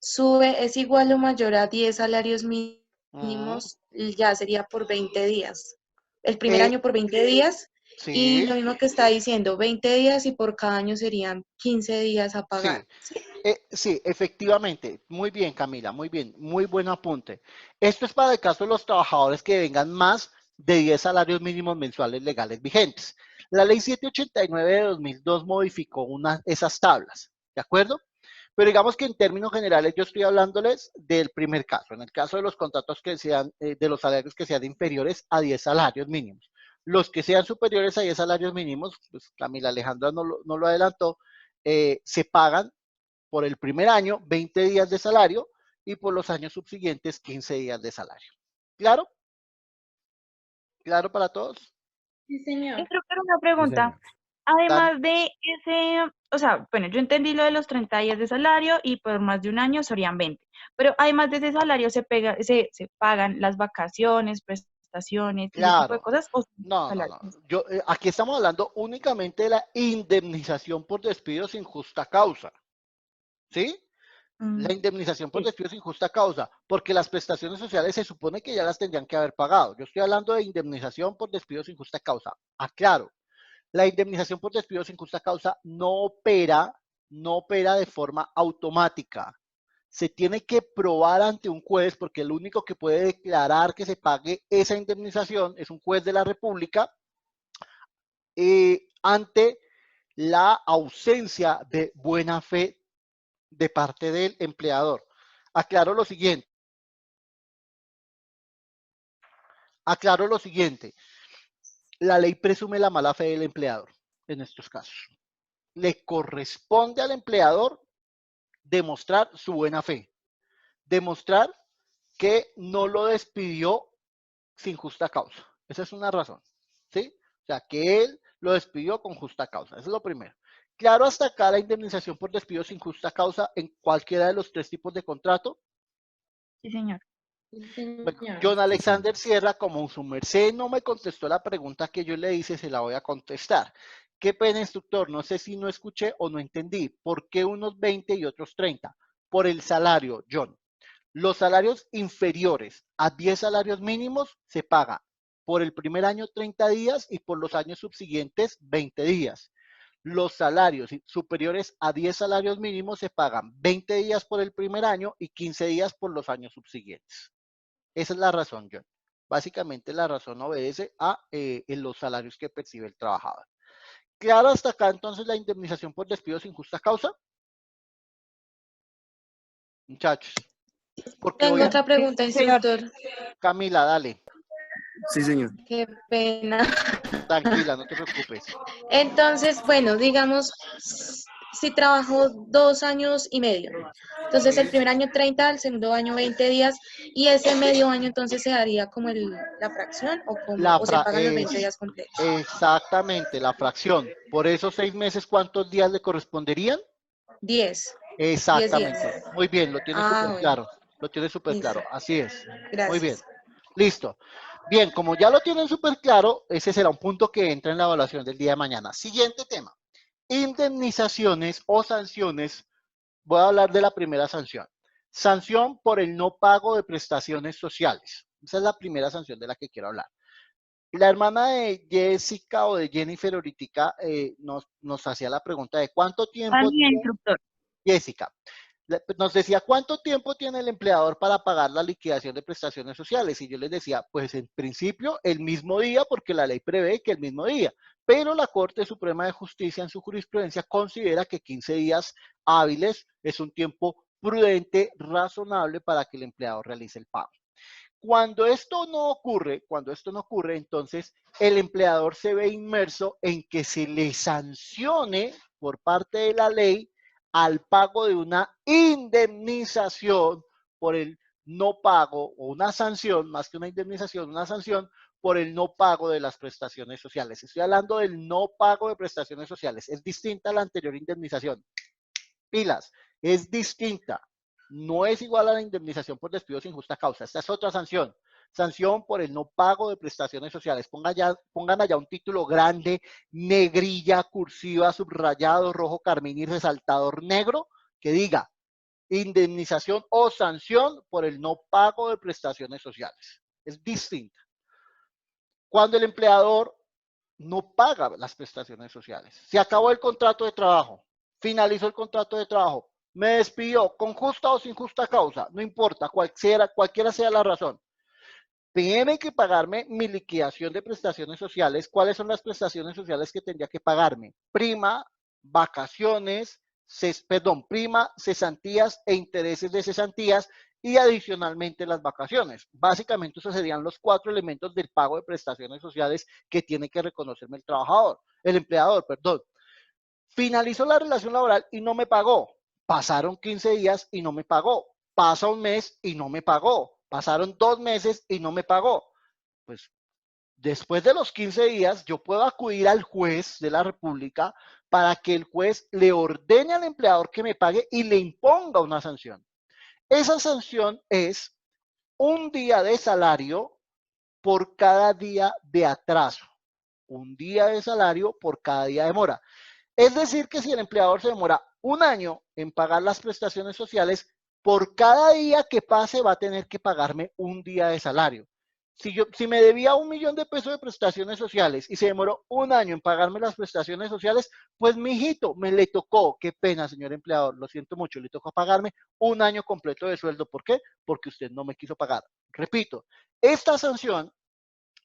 sube, es igual o mayor a 10 salarios mínimos, ya sería por 20 días. El primer año por 20 días. Sí. Y lo mismo que está diciendo, 20 días y por cada año serían 15 días a pagar. Sí. Sí, efectivamente. Muy bien, Camila, muy bien. Muy buen apunte. Esto es para el caso de los trabajadores que vengan más de 10 salarios mínimos mensuales legales vigentes. La ley 789 de 2002 modificó esas tablas, ¿de acuerdo? Pero digamos que en términos generales yo estoy hablándoles del primer caso. En el caso de los contratos que sean, de los salarios que sean inferiores a 10 salarios mínimos. Los que sean superiores a 10 salarios mínimos, pues Camila Alejandra no lo adelantó, se pagan por el primer año 20 días de salario y por los años subsiguientes 15 días de salario. ¿Claro? ¿Claro para todos? Sí, señor. Creo que era una pregunta. Sí, Además de ese, o sea, bueno, yo entendí lo de los 30 días de salario y por más de un año serían 20, pero además de ese salario se pagan las vacaciones, prestaciones, ese tipo de cosas. ¿O No. Aquí estamos hablando únicamente de la indemnización por despido sin justa causa. ¿Sí? La indemnización por despido sin justa causa, porque las prestaciones sociales se supone que ya las tendrían que haber pagado. Yo estoy hablando de indemnización por despido sin justa causa. Aclaro, la indemnización por despido sin justa causa no opera de forma automática. Se tiene que probar ante un juez, porque el único que puede declarar que se pague esa indemnización es un juez de la República, ante la ausencia de buena fe de parte del empleador. Aclaro lo siguiente. La ley presume la mala fe del empleador en estos casos. Le corresponde al empleador demostrar su buena fe, demostrar que no lo despidió sin justa causa. Esa es una razón, ¿sí? O sea, que él lo despidió con justa causa. Eso es lo primero. Claro, hasta acá la indemnización por despido sin justa causa en cualquiera de los 3 tipos de contrato. Sí, señor. Bueno, John Alexander Sierra, como su merced no me contestó la pregunta que yo le hice, se la voy a contestar. Qué pena, instructor, no sé si no escuché o no entendí. ¿Por qué unos 20 y otros 30? Por el salario, John. Los salarios inferiores a 10 salarios mínimos se paga por el primer año 30 días y por los años subsiguientes 20 días. Los salarios superiores a 10 salarios mínimos se pagan 20 días por el primer año y 15 días por los años subsiguientes. Esa es la razón, John. Básicamente la razón obedece a los salarios que percibe el trabajador. ¿Claro hasta acá entonces la indemnización por despido sin justa causa? Muchachos. Tengo otra pregunta, instructor. Camila, dale. Sí, señor. Qué pena. Tranquila, no te preocupes. Entonces, bueno, digamos, si trabajo 2 años y medio, entonces el primer año 30, el segundo año 20 días, y ese medio año entonces se daría como la fracción o se pagan los 20 días completos. Exactamente, la fracción. Por esos 6 meses, ¿cuántos días le corresponderían? 10. Exactamente. 10 días. Muy bien, lo tiene súper bueno. claro. Lo tiene súper Listo. claro. Así es. Gracias. Muy bien. Listo. Bien, como ya lo tienen súper claro, ese será un punto que entra en la evaluación del día de mañana. Siguiente tema. Indemnizaciones o sanciones. Voy a hablar de la primera sanción. Sanción por el no pago de prestaciones sociales. Esa es la primera sanción de la que quiero hablar. La hermana de Jessica o de Jennifer ahorita nos hacía la pregunta de cuánto tiempo... instructor. Jessica, nos decía cuánto tiempo tiene el empleador para pagar la liquidación de prestaciones sociales y yo les decía, pues en principio el mismo día porque la ley prevé que el mismo día, pero la Corte Suprema de Justicia en su jurisprudencia considera que 15 días hábiles es un tiempo prudente, razonable para que el empleador realice el pago. Cuando esto no ocurre, entonces el empleador se ve inmerso en que se le sancione por parte de la ley al pago de una indemnización por el no pago o una sanción, más que una indemnización, una sanción por el no pago de las prestaciones sociales. Estoy hablando del no pago de prestaciones sociales. Es distinta a la anterior indemnización. Pilas, es distinta. No es igual a la indemnización por despido sin justa causa. Esta es otra sanción. Sanción por el no pago de prestaciones sociales. Pongan allá un título grande, negrilla, cursiva, subrayado, rojo, carmín y resaltador negro, que diga indemnización o sanción por el no pago de prestaciones sociales. Es distinta. Cuando el empleador no paga las prestaciones sociales, se acabó el contrato de trabajo, finalizó el contrato de trabajo, me despidió con justa o sin justa causa, no importa, cualquiera sea la razón. Tiene que pagarme mi liquidación de prestaciones sociales. ¿Cuáles son las prestaciones sociales que tendría que pagarme? Prima, vacaciones, prima, cesantías e intereses de cesantías y adicionalmente las vacaciones. Básicamente esos serían los 4 elementos del pago de prestaciones sociales que tiene que reconocerme el empleador. Finalizó la relación laboral y no me pagó. Pasaron 15 días y no me pagó. Pasa un mes y no me pagó. Pasaron 2 meses y no me pagó. Pues después de los 15 días yo puedo acudir al juez de la República para que el juez le ordene al empleador que me pague y le imponga una sanción. Esa sanción es un día de salario por cada día de atraso. Un día de salario por cada día de mora. Es decir, que si el empleador se demora 1 año en pagar las prestaciones sociales, por cada día que pase va a tener que pagarme un día de salario. Si me debía 1 millón de pesos de prestaciones sociales y se demoró 1 año en pagarme las prestaciones sociales, pues mijito, me le tocó, qué pena señor empleador, lo siento mucho, le tocó pagarme 1 año completo de sueldo. ¿Por qué? Porque usted no me quiso pagar. Repito, esta sanción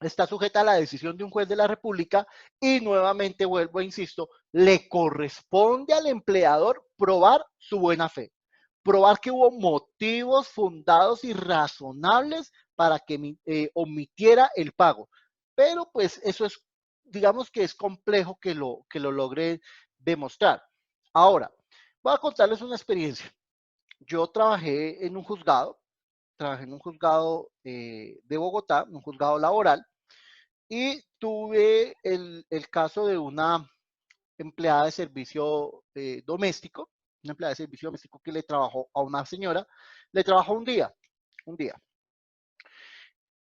está sujeta a la decisión de un juez de la República y nuevamente vuelvo e insisto, le corresponde al empleador probar su buena fe, probar que hubo motivos fundados y razonables para que omitiera el pago. Pero pues eso es, digamos que es complejo que lo logre demostrar. Ahora, voy a contarles una experiencia. Yo trabajé en un juzgado de Bogotá, un juzgado laboral, y tuve el caso de una empleada de servicio doméstico, una empleada de servicio doméstico que le trabajó a una señora, le trabajó un día.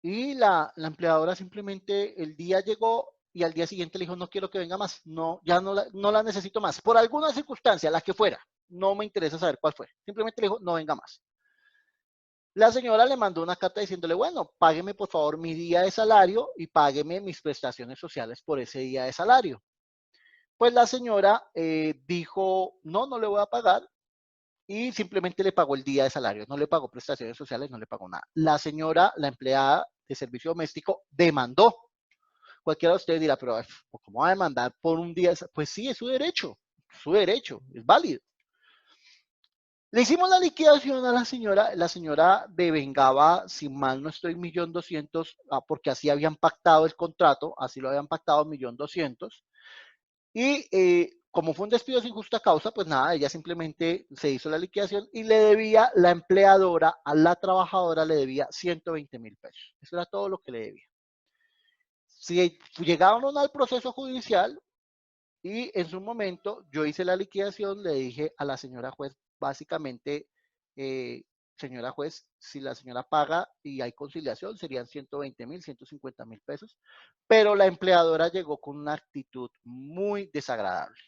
Y la empleadora simplemente el día llegó y al día siguiente le dijo, no quiero que venga más, no, ya no la necesito más, por alguna circunstancia, la que fuera, no me interesa saber cuál fue, simplemente le dijo, no venga más. La señora le mandó una carta diciéndole, bueno, págueme por favor mi día de salario y págueme mis prestaciones sociales por ese día de salario. Pues la señora dijo, no le voy a pagar y simplemente le pagó el día de salario, no le pagó prestaciones sociales, no le pagó nada. La señora, la empleada de servicio doméstico, demandó. Cualquiera de ustedes dirá, pero ¿cómo va a demandar por un día? Pues sí, es su derecho, es válido. Le hicimos la liquidación a la señora devengaba, si mal no estoy, 1.200.000, porque así habían pactado el contrato, así lo habían pactado, 1.200.000. Y como fue un despido sin justa causa, pues nada, ella simplemente se hizo la liquidación y le debía, la empleadora a la trabajadora le debía 120.000 pesos. Eso era todo lo que le debía. Si llegaron al proceso judicial y en su momento yo hice la liquidación, le dije a la señora juez, básicamente, señora juez, si la señora paga y hay conciliación, serían 120.000, 150.000 pesos, pero la empleadora llegó con una actitud muy desagradable.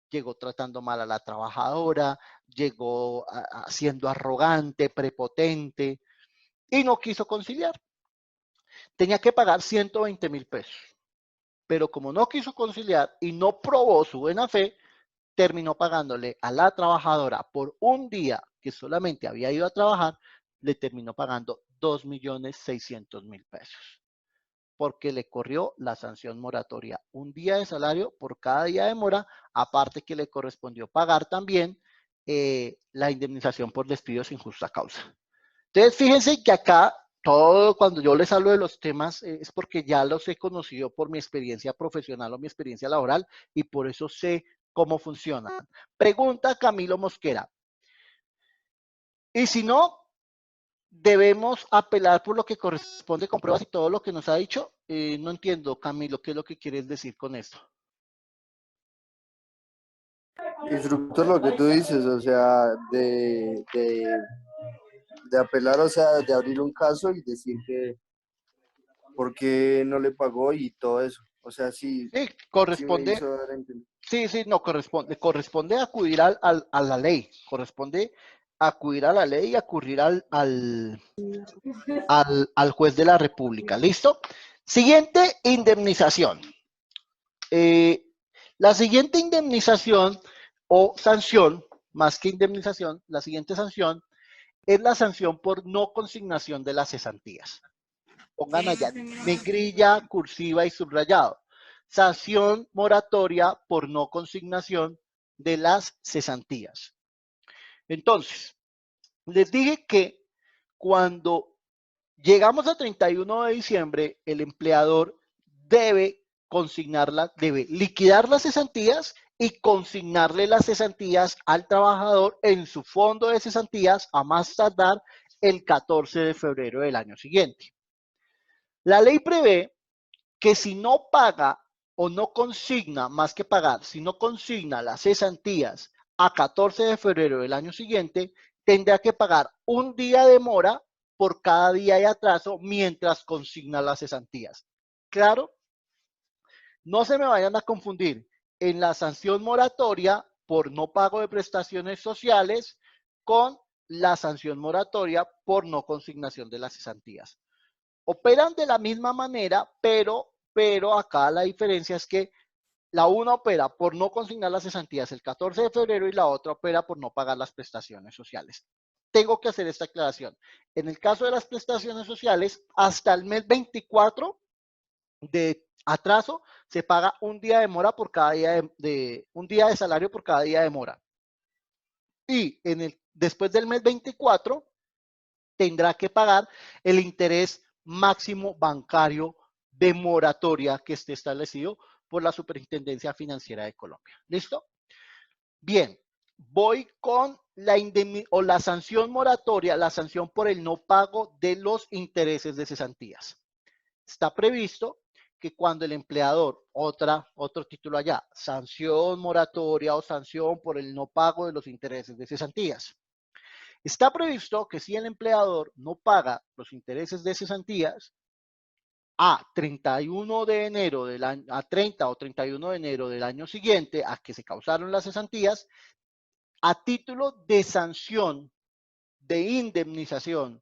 Llegó tratando mal a la trabajadora, llegó siendo arrogante, prepotente y no quiso conciliar. Tenía que pagar 120.000 pesos, pero como no quiso conciliar y no probó su buena fe, terminó pagándole a la trabajadora por un día que solamente había ido a trabajar, le terminó pagando 2.600.000 pesos, porque le corrió la sanción moratoria, un día de salario por cada día de mora, aparte que le correspondió pagar también la indemnización por despido sin justa causa. Entonces, fíjense que acá, todo cuando yo les hablo de los temas, es porque ya los he conocido por mi experiencia profesional o mi experiencia laboral y por eso sé cómo funcionan. Pregunta Camilo Mosquera. Y si no, debemos apelar por lo que corresponde con pruebas y todo lo que nos ha dicho. No entiendo, Camilo, ¿qué es lo que quieres decir con esto? Instructor, lo que tú dices, o sea, de apelar, o sea, de abrir un caso y decir que por qué no le pagó y todo eso. O sea, sí, corresponde. Sí me hizo dar a entender. Sí, no, corresponde acudir a la ley, corresponde acudir a la ley y acudir al juez de la República. ¿Listo? Siguiente indemnización. La siguiente indemnización o sanción, más que indemnización, la siguiente sanción es la sanción por no consignación de las cesantías. Pongan allá negrilla, cursiva y subrayado. Sanción moratoria por no consignación de las cesantías. Entonces, les dije que cuando llegamos a 31 de diciembre, el empleador debe debe liquidar las cesantías y consignarle las cesantías al trabajador en su fondo de cesantías a más tardar el 14 de febrero del año siguiente. La ley prevé que si no paga o no consigna, más que pagar, si no consigna las cesantías a 14 de febrero del año siguiente, tendrá que pagar un día de mora por cada día de atraso mientras consigna las cesantías. ¿Claro? No se me vayan a confundir. En la sanción moratoria por no pago de prestaciones sociales con la sanción moratoria por no consignación de las cesantías. Operan de la misma manera, pero acá la diferencia es que la una opera por no consignar las cesantías el 14 de febrero y la otra opera por no pagar las prestaciones sociales. Tengo que hacer esta aclaración. En el caso de las prestaciones sociales, hasta el mes 24 de atraso, se paga un día de mora por cada día un día de salario por cada día de mora. Y después del mes 24 tendrá que pagar el interés máximo bancario de moratoria que esté establecido por la Superintendencia Financiera de Colombia. ¿Listo? Bien, voy con la sanción moratoria, la sanción por el no pago de los intereses de cesantías. Está previsto que cuando el empleador, otro título allá, sanción moratoria o sanción por el no pago de los intereses de cesantías. Está previsto que si el empleador no paga los intereses de cesantías a 31 de enero del año, a 30 o 31 de enero del año siguiente a que se causaron las cesantías, a título de sanción, de indemnización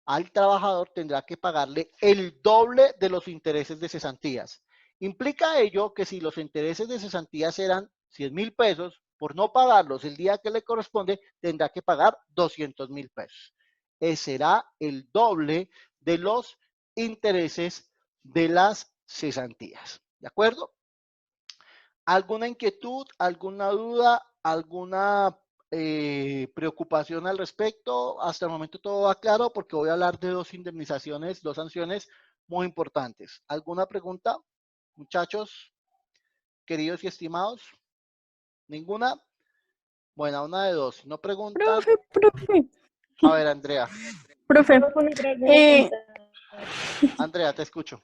al trabajador tendrá que pagarle el doble de los intereses de cesantías. Implica ello que si los intereses de cesantías eran 100.000 pesos, por no pagarlos el día que le corresponde, tendrá que pagar 200.000 pesos. Ese será el doble de los intereses de las cesantías. ¿De acuerdo? ¿Alguna inquietud, alguna duda, alguna preocupación al respecto? Hasta el momento todo va claro porque voy a hablar de dos indemnizaciones, dos sanciones muy importantes. ¿Alguna pregunta, muchachos, queridos y estimados? ¿Ninguna? Bueno, una de dos. ¿No preguntan? Profe. A ver, Andrea. Profe. Andrea, te escucho.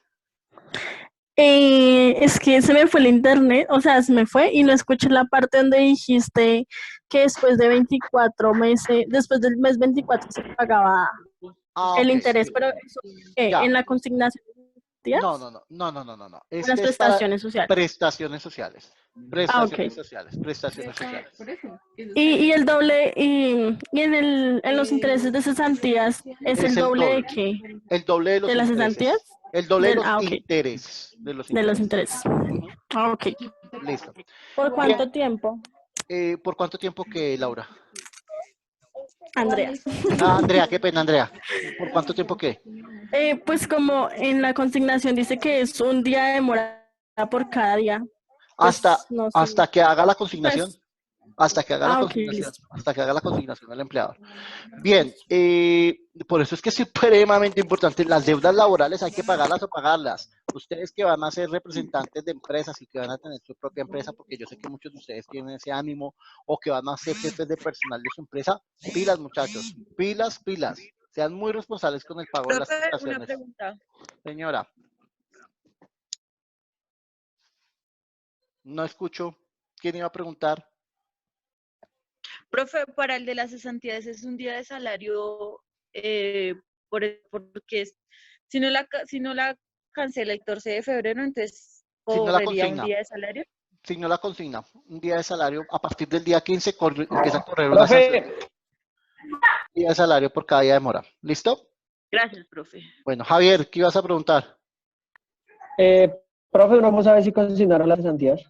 Es que se me fue el internet, o sea, se me fue y no escuché la parte donde dijiste que después de 24 meses, después del mes 24 se pagaba el interés, pero eso en la consignación. No. Las prestaciones sociales. Prestaciones sociales. Prestaciones sociales. Prestaciones sociales. Y el doble, y en los intereses de cesantías, ¿es el doble de qué? El doble de las cesantías. El doble de los intereses. De los intereses. Ok. Listo. ¿Por cuánto tiempo? ¿Por cuánto tiempo qué, Laura? Andrea. Andrea, qué pena, Andrea. ¿Por cuánto tiempo qué? Pues como en la consignación dice que es un día de mora por cada día. Hasta, Pues, no sé. hasta que haga la consignación. Pues, hasta que haga la consignación. Hasta que haga la consignación del empleador. Bien, por eso es que es supremamente importante. Las deudas laborales hay que pagarlas o pagarlas. Ustedes que van a ser representantes de empresas y que van a tener su propia empresa, porque yo sé que muchos de ustedes tienen ese ánimo, o que van a ser jefes de personal de su empresa, pilas, muchachos, pilas. Sean muy responsables con el pago de las prestaciones. Una pregunta. Señora. No escucho. ¿Quién iba a preguntar? Profe, para el de las cesantías es un día de salario porque si no la cancela el 14 de febrero, entonces ¿correría un día de salario? Si no la consigna, un día de salario, a partir del día 15 empieza a correr una sanción. Un día de salario por cada día de mora. ¿Listo? Gracias, profe. Bueno, Javier, ¿qué ibas a preguntar? Profe, ¿no vamos a ver si consignaron las cesantías?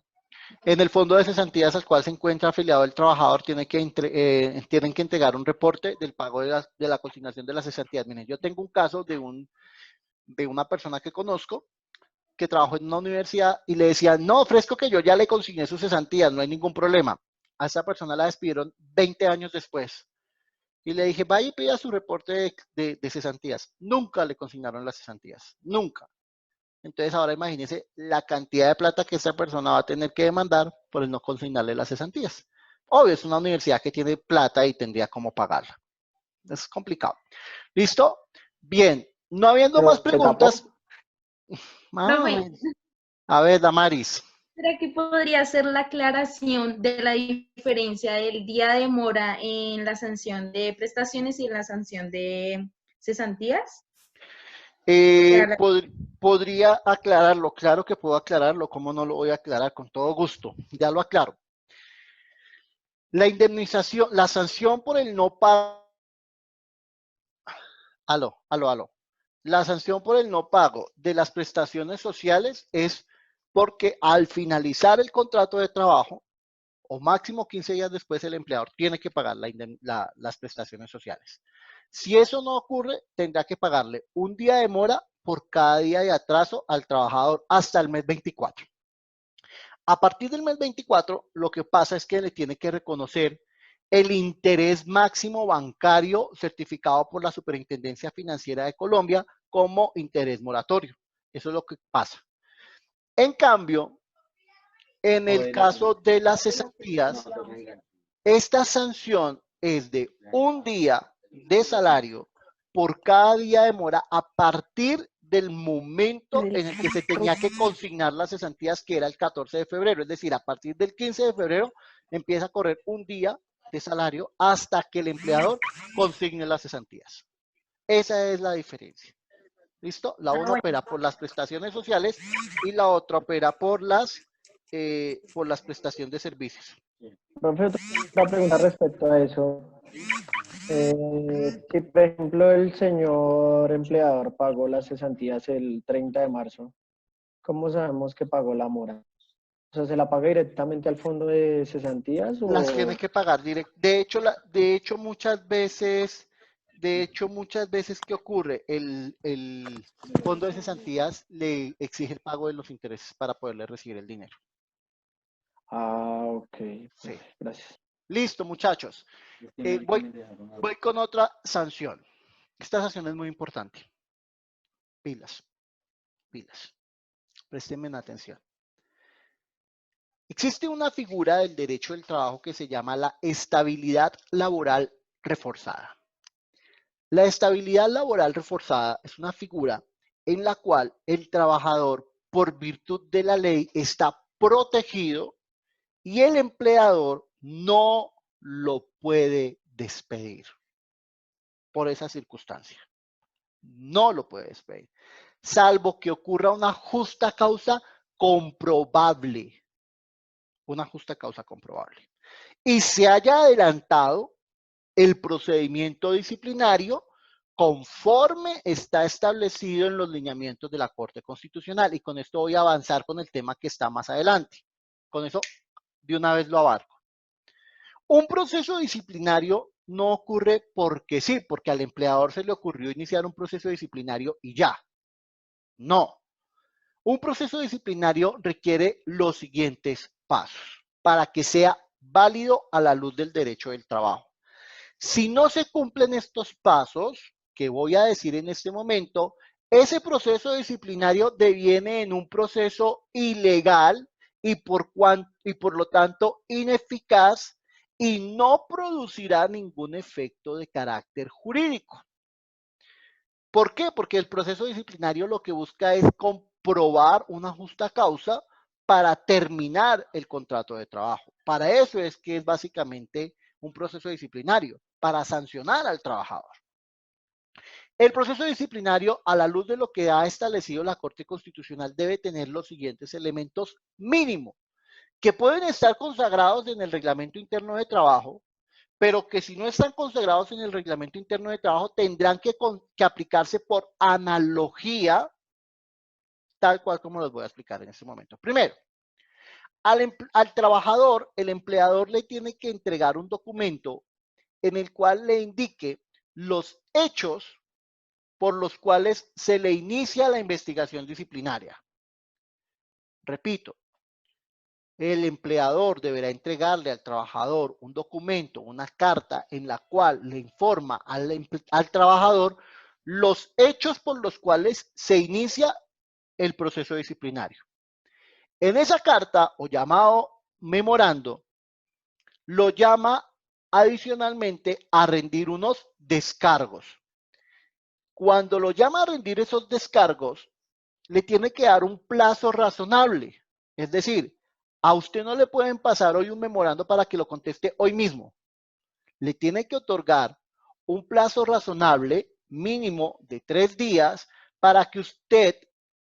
En el fondo de cesantías al cual se encuentra afiliado el trabajador, tienen que entregar un reporte del pago de la consignación de las cesantías. Miren, yo tengo un caso de una persona que conozco que trabajó en una universidad y le decían, no, ofrezco que yo ya le consigné sus cesantías, no hay ningún problema. A esa persona la despidieron 20 años después. Y le dije, vaya y pida su reporte de cesantías. Nunca le consignaron las cesantías, nunca. Entonces ahora imagínense la cantidad de plata que esa persona va a tener que demandar por el no consignarle las cesantías. Obvio, es una universidad que tiene plata y tendría cómo pagarla. Es complicado. ¿Listo? Bien, no habiendo más preguntas. A ver, Damaris. ¿Será que podría ser la aclaración de la diferencia del día de mora en la sanción de prestaciones y en la sanción de cesantías? Podría aclararlo, claro que puedo aclararlo, ¿cómo no lo voy a aclarar? Con todo gusto, ya lo aclaro. La indemnización, la sanción por el no pago. Aló. La sanción por el no pago de las prestaciones sociales es porque al finalizar el contrato de trabajo, o máximo 15 días después, el empleador tiene que pagar las prestaciones sociales. Si eso no ocurre, tendrá que pagarle un día de mora por cada día de atraso al trabajador hasta el mes 24. A partir del mes 24, lo que pasa es que le tiene que reconocer el interés máximo bancario certificado por la Superintendencia Financiera de Colombia como interés moratorio. Eso es lo que pasa. En cambio, en el caso de las cesantías, esta sanción es de un día de salario por cada día de mora a partir del momento en el que se tenía que consignar las cesantías, que era el 14 de febrero. Es decir, a partir del 15 de febrero empieza a correr un día de salario hasta que el empleador consigne las cesantías. Esa es la diferencia. ¿Listo? La una opera por las prestaciones sociales y la otra opera por las prestaciones de servicios. Profe, otra pregunta respecto a eso. Si, por ejemplo, el señor empleador pagó las cesantías el 30 de marzo, ¿cómo sabemos que pagó la mora? O sea, ¿se la paga directamente al fondo de cesantías? O... Las tiene que pagar directo. De hecho, muchas veces, ¿qué ocurre? El fondo de cesantías le exige el pago de los intereses para poderle recibir el dinero. Ah, ok. Sí. Gracias. Listo, muchachos. Voy con otra sanción. Esta sanción es muy importante. Pilas. Préstenme atención. Existe una figura del derecho del trabajo que se llama la estabilidad laboral reforzada. La estabilidad laboral reforzada es una figura en la cual el trabajador, por virtud de la ley, está protegido y el empleador no lo puede despedir por esa circunstancia. No lo puede despedir, salvo que ocurra una justa causa comprobable. Una justa causa comprobable. Y se haya adelantado el procedimiento disciplinario conforme está establecido en los lineamientos de la Corte Constitucional. Y con esto voy a avanzar con el tema que está más adelante. Con eso de una vez lo abarco. Un proceso disciplinario no ocurre porque sí, porque al empleador se le ocurrió iniciar un proceso disciplinario y ya. No. Un proceso disciplinario requiere los siguientes pasos para que sea válido a la luz del derecho del trabajo. Si no se cumplen estos pasos que voy a decir en este momento, ese proceso disciplinario deviene en un proceso ilegal y por lo tanto ineficaz y no producirá ningún efecto de carácter jurídico. ¿Por qué? Porque el proceso disciplinario lo que busca es comprobar una justa causa para terminar el contrato de trabajo. Para eso es que es básicamente un proceso disciplinario, para sancionar al trabajador. El proceso disciplinario, a la luz de lo que ha establecido la Corte Constitucional, debe tener los siguientes elementos mínimo, que pueden estar consagrados en el Reglamento Interno de Trabajo, pero que si no están consagrados en el Reglamento Interno de Trabajo, tendrán que aplicarse por analogía, tal cual como los voy a explicar en este momento. Primero, al trabajador, el empleador le tiene que entregar un documento en el cual le indique los hechos por los cuales se le inicia la investigación disciplinaria. Repito, el empleador deberá entregarle al trabajador un documento, una carta en la cual le informa al trabajador los hechos por los cuales se inicia el proceso disciplinario. En esa carta o llamado memorando, lo llama adicionalmente a rendir unos descargos. Cuando lo llama a rendir esos descargos, le tiene que dar un plazo razonable. Es decir, a usted no le pueden pasar hoy un memorando para que lo conteste hoy mismo. Le tiene que otorgar un plazo razonable mínimo de 3 días para que usted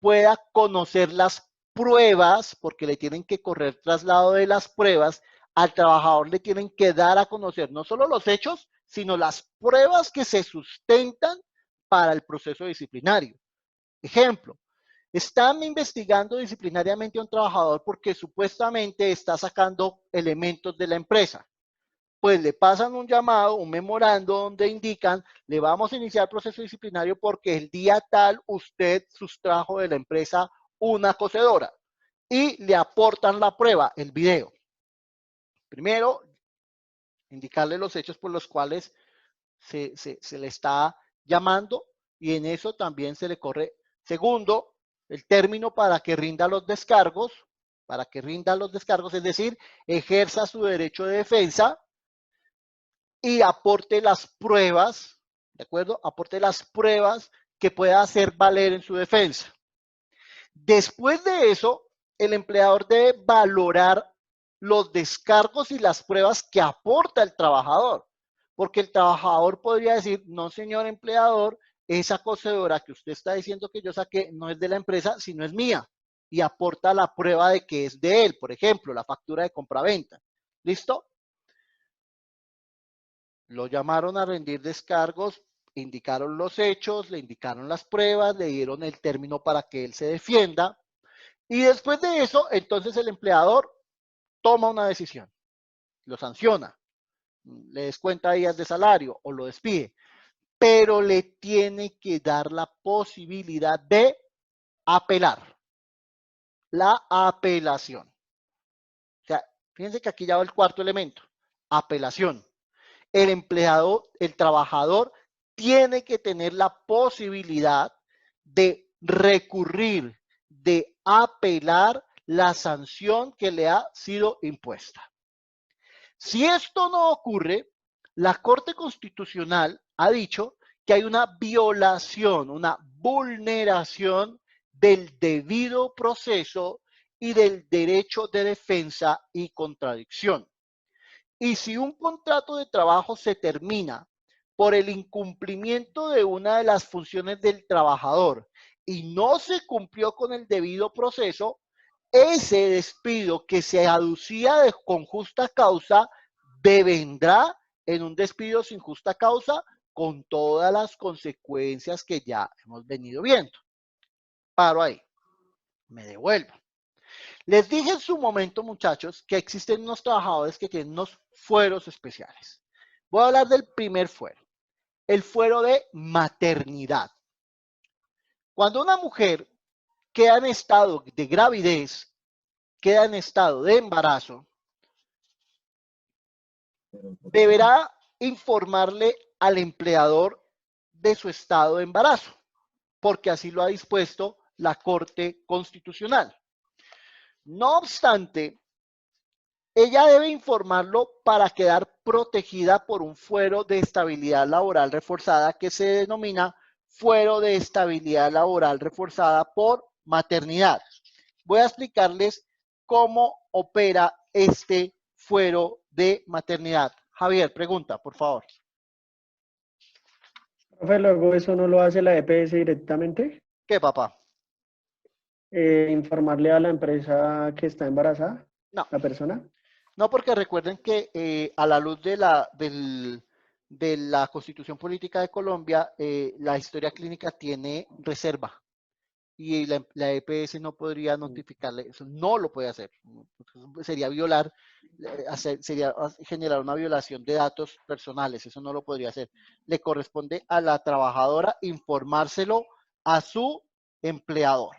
pueda conocer las pruebas, porque le tienen que correr traslado de las pruebas. Al trabajador le tienen que dar a conocer no solo los hechos, sino las pruebas que se sustentan para el proceso disciplinario. Ejemplo, están investigando disciplinariamente a un trabajador porque supuestamente está sacando elementos de la empresa. pues le pasan un llamado, un memorando donde indican, le vamos a iniciar proceso disciplinario porque el día tal usted sustrajo de la empresa una cocedora y le aportan la prueba, el video. Primero, indicarle los hechos por los cuales se le está llamando y en eso también se le corre. Segundo, el término para que rinda los descargos, es decir, ejerza su derecho de defensa y aporte las pruebas, ¿de acuerdo? Aporte las pruebas que pueda hacer valer en su defensa. Después de eso, el empleador debe valorar los descargos y las pruebas que aporta el trabajador, porque el trabajador podría decir, no señor empleador, esa cocedora que usted está diciendo que yo saqué no es de la empresa, sino es mía, y aporta la prueba de que es de él, por ejemplo, la factura de compraventa. ¿Listo? Lo llamaron a rendir descargos, indicaron los hechos, le indicaron las pruebas, le dieron el término para que él se defienda, y después de eso, entonces el empleador toma una decisión, lo sanciona, le descuenta días de salario o lo despide, pero le tiene que dar la posibilidad de apelar, la apelación. O sea, fíjense que aquí ya va el cuarto elemento, apelación. El empleado, el trabajador, tiene que tener la posibilidad de recurrir, de apelar la sanción que le ha sido impuesta. Si esto no ocurre, la Corte Constitucional ha dicho que hay una violación, una vulneración del debido proceso y del derecho de defensa y contradicción. Y si un contrato de trabajo se termina por el incumplimiento de una de las funciones del trabajador y no se cumplió con el debido proceso, ese despido que se aducía con justa causa devendrá en un despido sin justa causa con todas las consecuencias que ya hemos venido viendo. Paro ahí. Me devuelvo. Les dije en su momento, muchachos, que existen unos trabajadores que tienen unos fueros especiales. Voy a hablar del primer fuero, el fuero de maternidad. Cuando una mujer queda en estado de gravidez, queda en estado de embarazo, deberá informarle al empleador de su estado de embarazo, porque así lo ha dispuesto la Corte Constitucional. No obstante, ella debe informarlo para quedar protegida por un fuero de estabilidad laboral reforzada que se denomina fuero de estabilidad laboral reforzada por maternidad. Voy a explicarles cómo opera este fuero de maternidad. Javier, pregunta, por favor. Profe, luego eso no lo hace la EPS directamente. ¿Qué, papá? Informarle a la empresa que está embarazada, no. La persona. No, porque recuerden que a la luz de la Constitución Política de Colombia, la historia clínica tiene reserva y la EPS no podría notificarle, eso no lo puede hacer, sería violar, sería generar una violación de datos personales, eso no lo podría hacer. Le corresponde a la trabajadora informárselo a su empleador,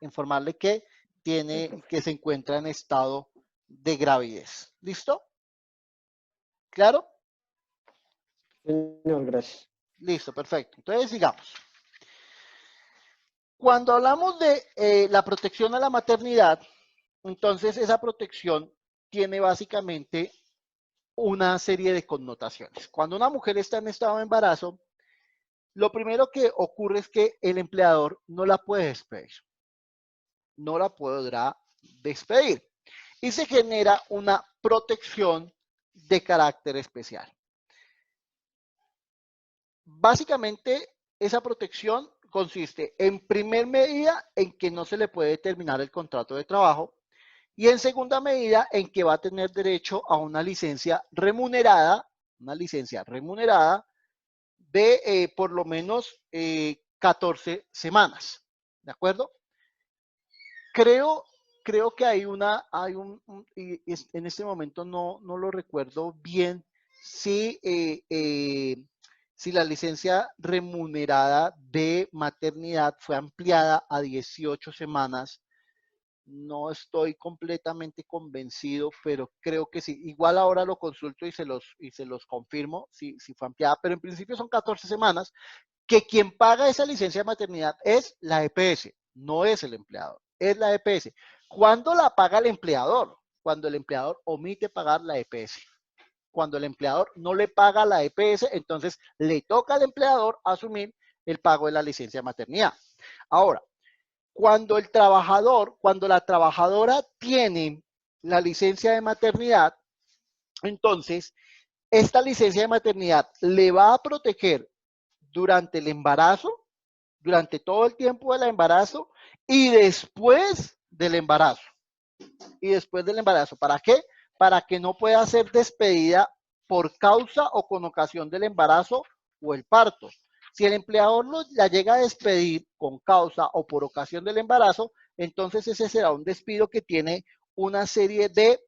informarle que se encuentra en estado de gravidez. ¿Listo? ¿Claro? Señor, gracias. Listo, perfecto. Entonces, sigamos. Cuando hablamos de la protección a la maternidad, entonces esa protección tiene básicamente una serie de connotaciones. Cuando una mujer está en estado de embarazo, lo primero que ocurre es que el empleador no la puede despedir. No la podrá despedir. Y se genera una protección de carácter especial. Básicamente, esa protección consiste en primer medida en que no se le puede terminar el contrato de trabajo y en segunda medida en que va a tener derecho a una licencia remunerada de por lo menos 14 semanas. ¿De acuerdo? Creo creo que hay en este momento no lo recuerdo bien, si, si la licencia remunerada de maternidad fue ampliada a 18 semanas. No estoy completamente convencido, pero creo que sí. Igual ahora lo consulto y se los confirmo si fue ampliada, pero en principio son 14 semanas, que quien paga esa licencia de maternidad es la EPS, no es el empleador, es la EPS. ¿Cuándo la paga el empleador? Cuando el empleador omite pagar la EPS. Cuando el empleador no le paga la EPS, entonces le toca al empleador asumir el pago de la licencia de maternidad. Ahora, cuando la trabajadora tiene la licencia de maternidad, entonces esta licencia de maternidad le va a proteger durante el embarazo, durante todo el tiempo del embarazo y después del embarazo. ¿Para qué? Para que no pueda ser despedida por causa o con ocasión del embarazo o el parto. Si el empleador la llega a despedir con causa o por ocasión del embarazo, entonces ese será un despido que tiene una serie de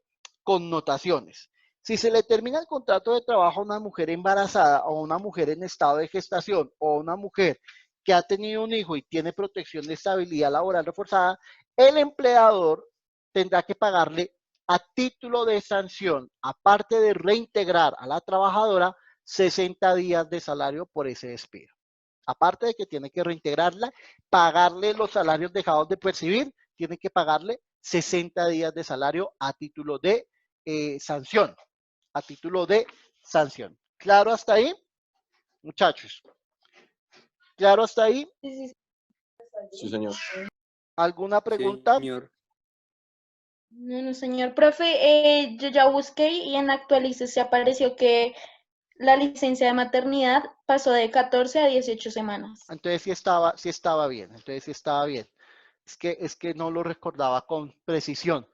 connotaciones. Si se le termina el contrato de trabajo a una mujer embarazada o a una mujer en estado de gestación o a una mujer que ha tenido un hijo y tiene protección de estabilidad laboral reforzada, el empleador tendrá que pagarle a título de sanción, aparte de reintegrar a la trabajadora, 60 días de salario por ese despido. Aparte de que tiene que reintegrarla, pagarle los salarios dejados de percibir, tiene que pagarle 60 días de salario a título de sanción. A título de sanción. ¿Claro hasta ahí? Muchachos. ¿Claro hasta ahí? Sí, señor. ¿Alguna pregunta? Señor. No, señor profe, yo ya busqué y en Actualice se apareció que la licencia de maternidad pasó de 14 a 18 semanas. Entonces sí estaba bien. Entonces sí estaba bien. Es que no lo recordaba con precisión.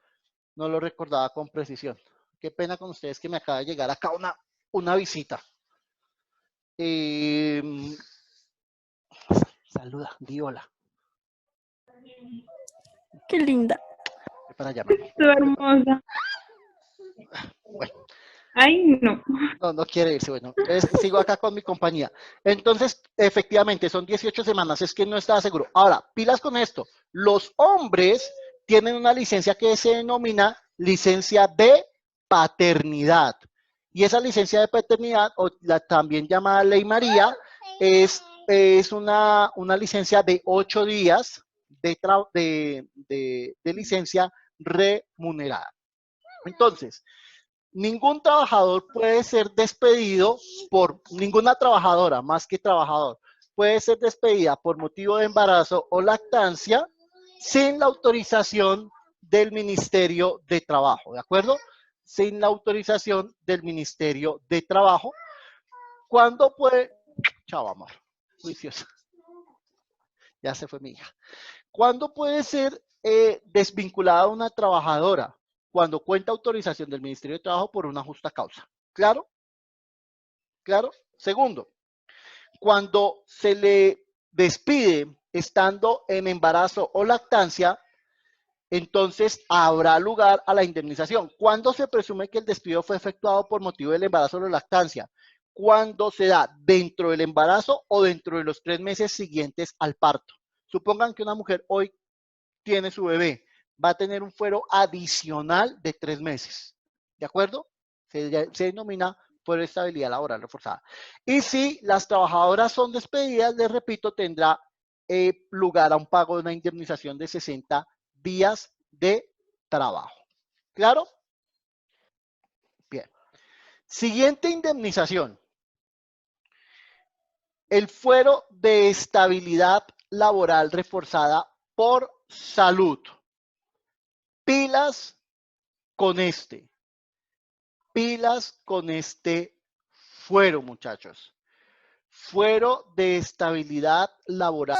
No lo recordaba con precisión. Qué pena con ustedes que me acaba de llegar acá una visita. Saluda, di hola. Qué linda. Para allá, mami. Tú hermosa. Bueno. Ay, no. No quiere irse. Bueno, entonces sigo acá con mi compañía. Entonces, efectivamente, son 18 semanas. Es que no estaba seguro. Ahora, pilas con esto. Los hombres tienen una licencia que se denomina licencia de paternidad. Y esa licencia de paternidad, o la también llamada Ley María, es una licencia de 8 días de licencia remunerada. Entonces, ningún trabajador puede ser despedido ninguna trabajadora, más que trabajador, puede ser despedida por motivo de embarazo o lactancia sin la autorización del Ministerio de Trabajo, ¿de acuerdo? Sin la autorización del Ministerio de Trabajo. ¿Cuándo puede? Chao, amor. Juiciosa. Ya se fue mi hija. ¿Cuándo puede ser desvinculada una trabajadora? Cuando cuenta autorización del Ministerio de Trabajo por una justa causa. ¿Claro? ¿Claro? Segundo, cuando se le despide estando en embarazo o lactancia, entonces habrá lugar a la indemnización. ¿Cuándo se presume que el despido fue efectuado por motivo del embarazo o la lactancia? Cuando se da dentro del embarazo o dentro de los 3 meses siguientes al parto. Supongan que una mujer hoy tiene su bebé, va a tener un fuero adicional de 3 meses. ¿De acuerdo? Se denomina fuero de estabilidad laboral reforzada. Y si las trabajadoras son despedidas, les repito, tendrá lugar a un pago de una indemnización de 60 días de trabajo. ¿Claro? Bien. Siguiente indemnización. El fuero de estabilidad laboral reforzada por salud. Pilas con este. Pilas con este fuero, muchachos. Fuero de estabilidad laboral.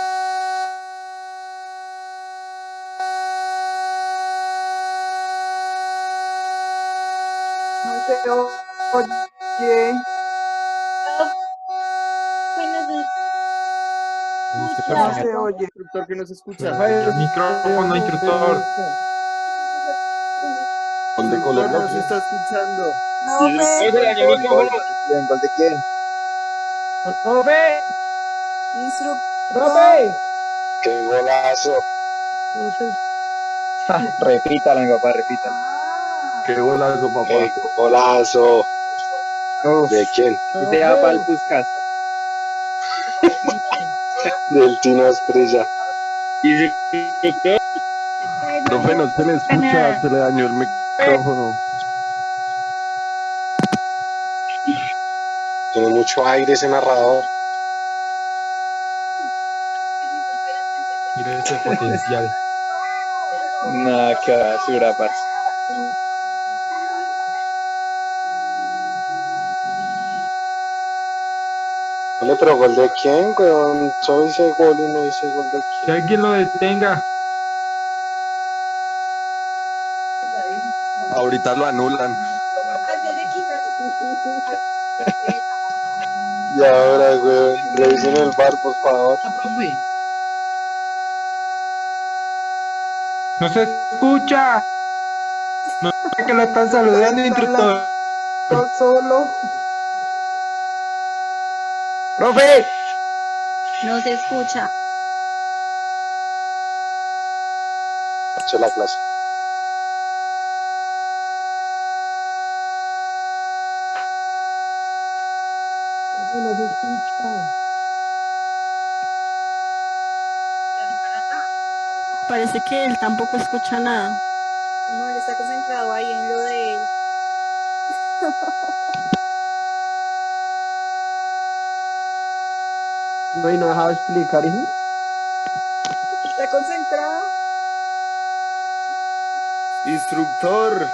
No se oye. No se oye. Instructor que no se escucha. Micrófono, instructor. ¿Gol de Colombia? No se está escuchando. Profe, ¿Gol de quién? ¡Profe! instructor. ¡Profe! ¡Qué golazo! Repítala, mi papá, repítala. ¡Qué golazo, ¡Qué papá! golazo! ¿De quién? Usted va para el Puskas. Del Tino Asprilla. Instructor. Profe, no se le escucha, se le dañó el micrófono. Tiene mucho aire ese narrador. Mire ese potencial. Nah, qué basura, parce. Vale, pero ¿gol de quién, weón? Solo hice gol y no hice gol de Que quién. alguien lo detenga. Ahorita lo anulan. Y ahora, weón, revisen el VAR, por favor. ¡No se escucha! No sé que lo están saludando, instructor. Solo. ¡Profe! No se escucha. Eché la clase. No se escucha. Parece que él tampoco escucha nada. No, él está concentrado ahí en lo de él. No, y no dejaba explicar, hijo. Está concentrado. Instructor.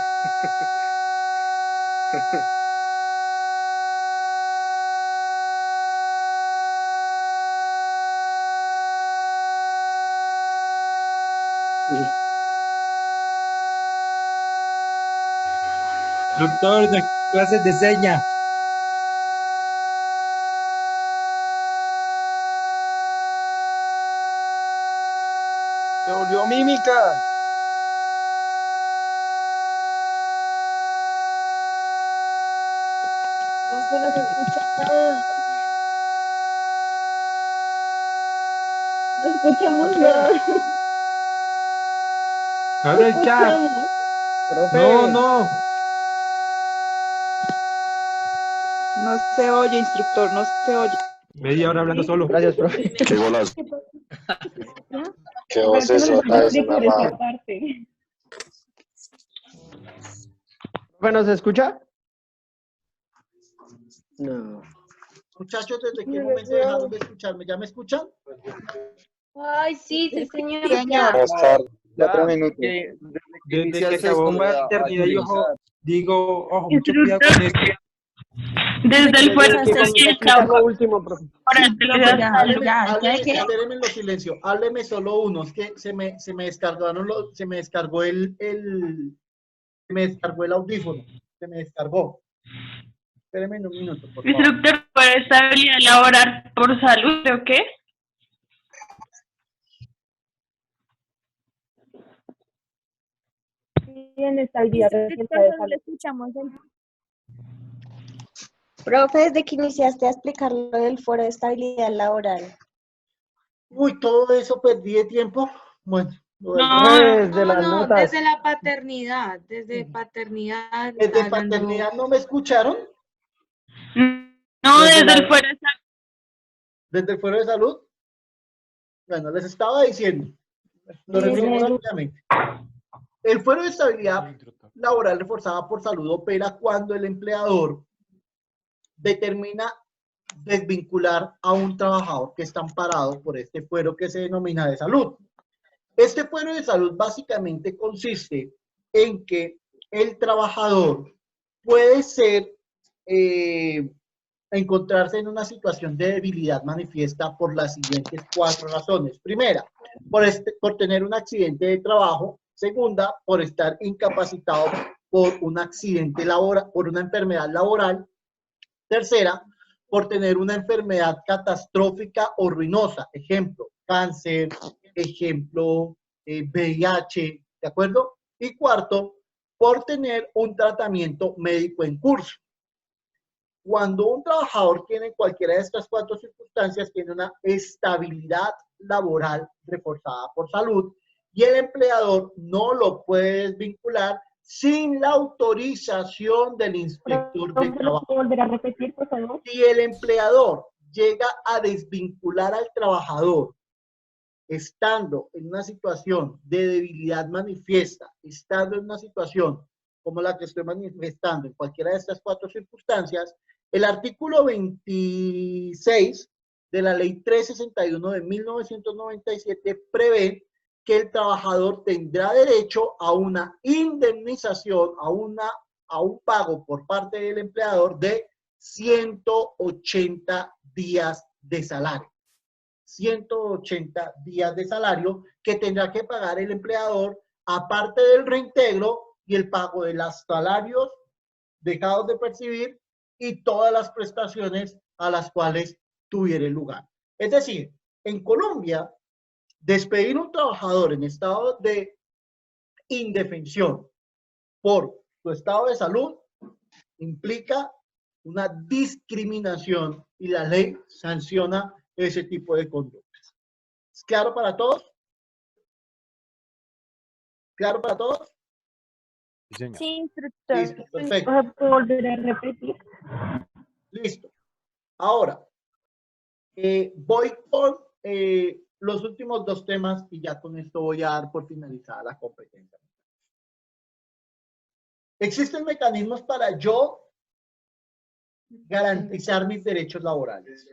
Instructor de clases de señas. Se volvió mímica. No se escucha nada. No escuchamos nada. Abre el chat. Escuchamos. Profe. No. No se oye, instructor, no se oye. Media hora hablando solo. Gracias, profe. ¡Qué golazo! ¡Qué Pero voz es es que no rota se ese explicar esta narrador! parte. Bueno, ¿se escucha? No. Muchachos, ¿desde qué momento dejaron de escucharme? ¿Ya me escuchan? Ay, sí, sí, señor. Buenas tardes. 4 minutos. Desde que acabó maternidad, digo, ojo, mucho cuidado con esto. Desde el fuera se Explica lo último, profe. Espérenme en silencio. Hábleme solo uno. Es que se me descargaron se me descargó el audífono. Se me descargó. Espérenme un minuto, por favor. Instructor, ¿por estabilidad laboral por salud o qué? Bien, estabilidad reciente de salud. Escuchamos el... Profe, desde que iniciaste a explicar lo del foro de estabilidad laboral. Uy, todo eso perdí de tiempo. Bueno, Desde las notas. Desde la paternidad, desde paternidad. ¿Desde paternidad no me escucharon? No, desde el fuera de salud. ¿Desde el fuero de salud? Bueno, les estaba diciendo. Lo resumo rápidamente. El fuero de estabilidad laboral reforzada por salud opera cuando el empleador determina desvincular a un trabajador que está amparado por este fuero que se denomina de salud. Este fuero de salud básicamente consiste en que el trabajador puede encontrarse en una situación de debilidad manifiesta por las siguientes 4 razones. Primera, por tener un accidente de trabajo. Segunda, por estar incapacitado por un accidente laboral, por una enfermedad laboral. Tercera, por tener una enfermedad catastrófica o ruinosa. Ejemplo, cáncer, ejemplo, VIH, ¿de acuerdo? Y cuarto, por tener un tratamiento médico en curso. Cuando un trabajador tiene cualquiera de estas 4 circunstancias, tiene una estabilidad laboral reforzada por salud y el empleador no lo puede desvincular sin la autorización del inspector de trabajo. ¿Puedo volver a repetir, por favor? Si el empleador llega a desvincular al trabajador estando en una situación de debilidad manifiesta, estando en una situación como la que estoy manifestando en cualquiera de estas 4 circunstancias, el artículo 26 de la Ley 361 de 1997 prevé que el trabajador tendrá derecho a una indemnización, a un pago por parte del empleador de 180 días de salario. 180 días de salario que tendrá que pagar el empleador, aparte del reintegro y el pago de los salarios dejados de percibir y todas las prestaciones a las cuales tuviera lugar. Es decir, en Colombia, despedir a un trabajador en estado de indefensión por su estado de salud implica una discriminación y la ley sanciona ese tipo de conductas. ¿Es claro para todos? ¿Claro para todos? Sí, instructor. Listo, perfecto. ¿Puedo volver a repetir? Listo. Ahora, voy con los últimos 2 temas y ya con esto voy a dar por finalizada la competencia. Existen mecanismos para yo garantizar mis derechos laborales.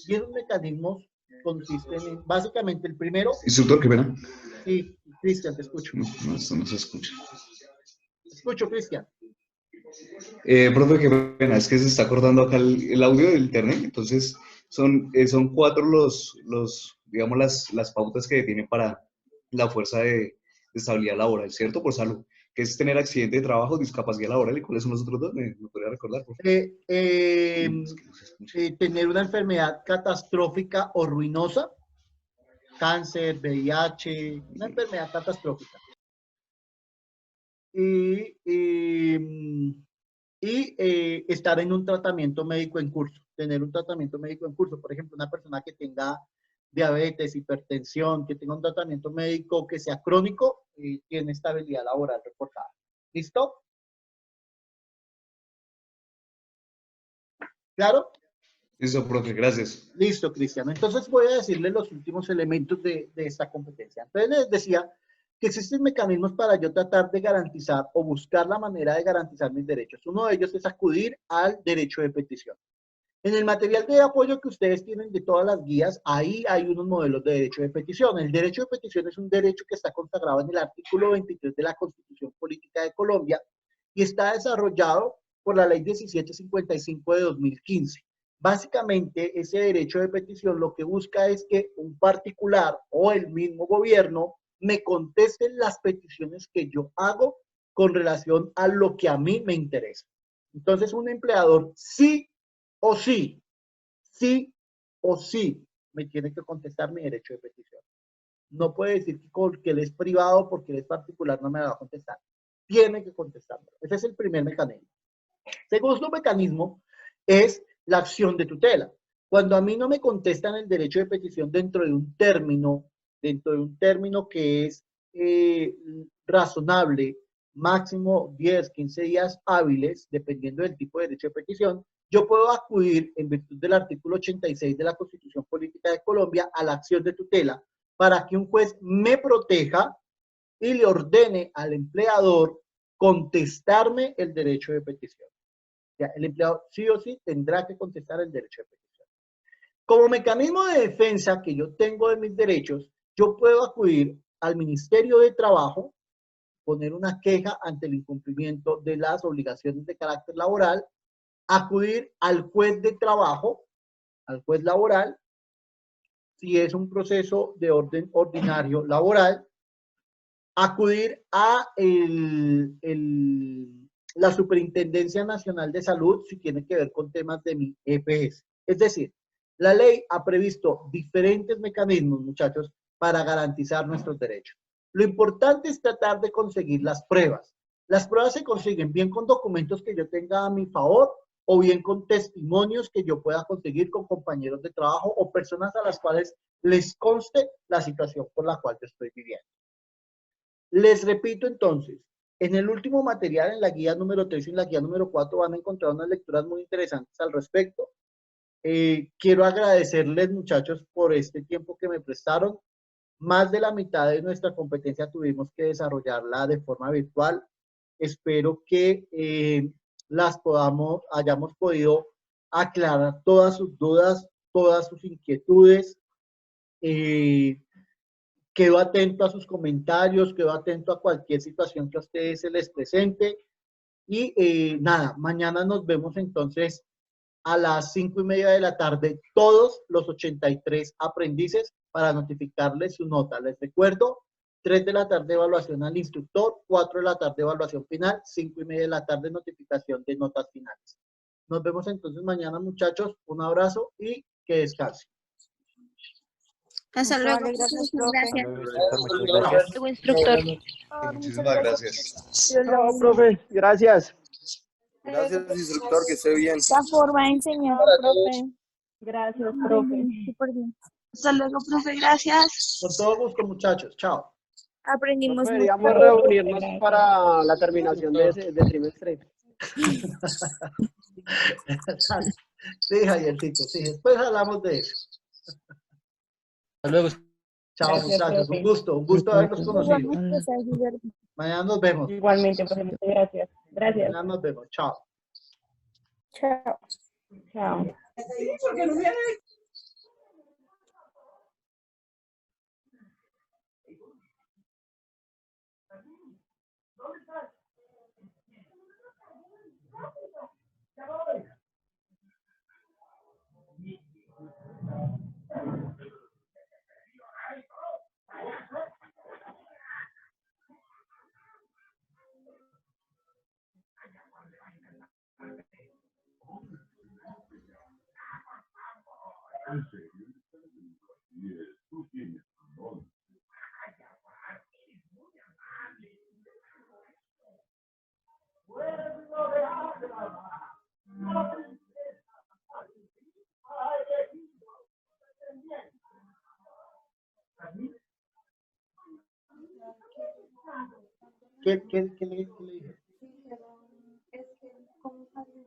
Y esos mecanismos consisten en, básicamente, el primero... Instructor, qué pena. Sí, Cristian, te escucho. No, esto no se escucha. Te escucho, Cristian. Profe, qué pena, es que se está cortando acá el audio del internet, entonces son 4 digamos, las pautas que tiene para la fuerza de estabilidad laboral, ¿cierto? Por salud, que es tener accidente de trabajo, discapacidad laboral, ¿y cuáles son los otros 2? ¿Me podría recordar, por favor? Tener una enfermedad catastrófica o ruinosa, cáncer, VIH, una enfermedad catastrófica. Estar en un tratamiento médico en curso, tener un tratamiento médico en curso. Por ejemplo, una persona que tenga diabetes, hipertensión, que tenga un tratamiento médico que sea crónico, tiene estabilidad laboral reportada. ¿Listo? ¿Claro? Listo, profe, gracias. Listo, Cristiano. Entonces voy a decirles los últimos elementos de esta competencia. Entonces les decía que existen mecanismos para yo tratar de garantizar o buscar la manera de garantizar mis derechos. Uno de ellos es acudir al derecho de petición. En el material de apoyo que ustedes tienen de todas las guías, ahí hay unos modelos de derecho de petición. El derecho de petición es un derecho que está consagrado en el artículo 23 de la Constitución Política de Colombia y está desarrollado por la Ley 1755 de 2015. Básicamente, ese derecho de petición lo que busca es que un particular o el mismo gobierno me contesten las peticiones que yo hago con relación a lo que a mí me interesa. Entonces, un empleador sí o sí me tiene que contestar mi derecho de petición. No puede decir que porque él es privado, porque él es particular, no me va a contestar. Tiene que contestarme. Ese es el primer mecanismo. Segundo mecanismo es la acción de tutela. Cuando a mí no me contestan el derecho de petición dentro de un término que es razonable, máximo 10, 15 días hábiles, dependiendo del tipo de derecho de petición, yo puedo acudir, en virtud del artículo 86 de la Constitución Política de Colombia, a la acción de tutela para que un juez me proteja y le ordene al empleador contestarme el derecho de petición. Ya, el empleador sí o sí tendrá que contestar el derecho de petición. Como mecanismo de defensa que yo tengo de mis derechos, yo puedo acudir al Ministerio de Trabajo, poner una queja ante el incumplimiento de las obligaciones de carácter laboral, acudir al juez de trabajo, al juez laboral, si es un proceso de orden ordinario laboral, acudir a la Superintendencia Nacional de Salud si tiene que ver con temas de mi EPS. Es decir, la ley ha previsto diferentes mecanismos, muchachos, para garantizar nuestros derechos. Lo importante es tratar de conseguir las pruebas. Las pruebas se consiguen bien con documentos que yo tenga a mi favor o bien con testimonios que yo pueda conseguir con compañeros de trabajo o personas a las cuales les conste la situación por la cual yo estoy viviendo. Les repito entonces, en el último material, en la guía número 3 y en la guía número 4 van a encontrar unas lecturas muy interesantes al respecto. Quiero agradecerles, muchachos, por este tiempo que me prestaron. Más de la mitad de nuestra competencia tuvimos que desarrollarla de forma virtual. Espero que hayamos podido aclarar todas sus dudas, todas sus inquietudes. Quedo atento a sus comentarios, quedo atento a cualquier situación que a ustedes se les presente. Y nada, mañana nos vemos entonces a las 5:30 de la tarde, todos los 83 aprendices para notificarles su nota. Les recuerdo, 3 de la tarde evaluación al instructor, 4 de la tarde evaluación final, 5:30 de la tarde notificación de notas finales. Nos vemos entonces mañana, muchachos. Un abrazo y que descansen. Hasta luego. Gracias, Gracias. Muchas gracias. Luego, instructor. Muchísimas gracias. No, profe, gracias. Gracias, instructor, que esté bien. Esta forma de enseñar, profe. Gracias, profe. Súper bien. Hasta luego, profe. Gracias. Con todo gusto, muchachos. Chao. Aprendimos Profe, mucho. deberíamos reunirnos para la terminación de trimestre. Sí, Javiercito, sí. Después hablamos de eso. Hasta luego. Chao, Gracias, muchachos. profe. Un gusto haberlos conocido. Igualmente, profe. Mañana nos vemos. Igualmente, profe, muchas gracias. Gracias. Mañana nos vemos. Chao. Chao. Chao. ¿Qué le dije? Es que, ¿cómo salió?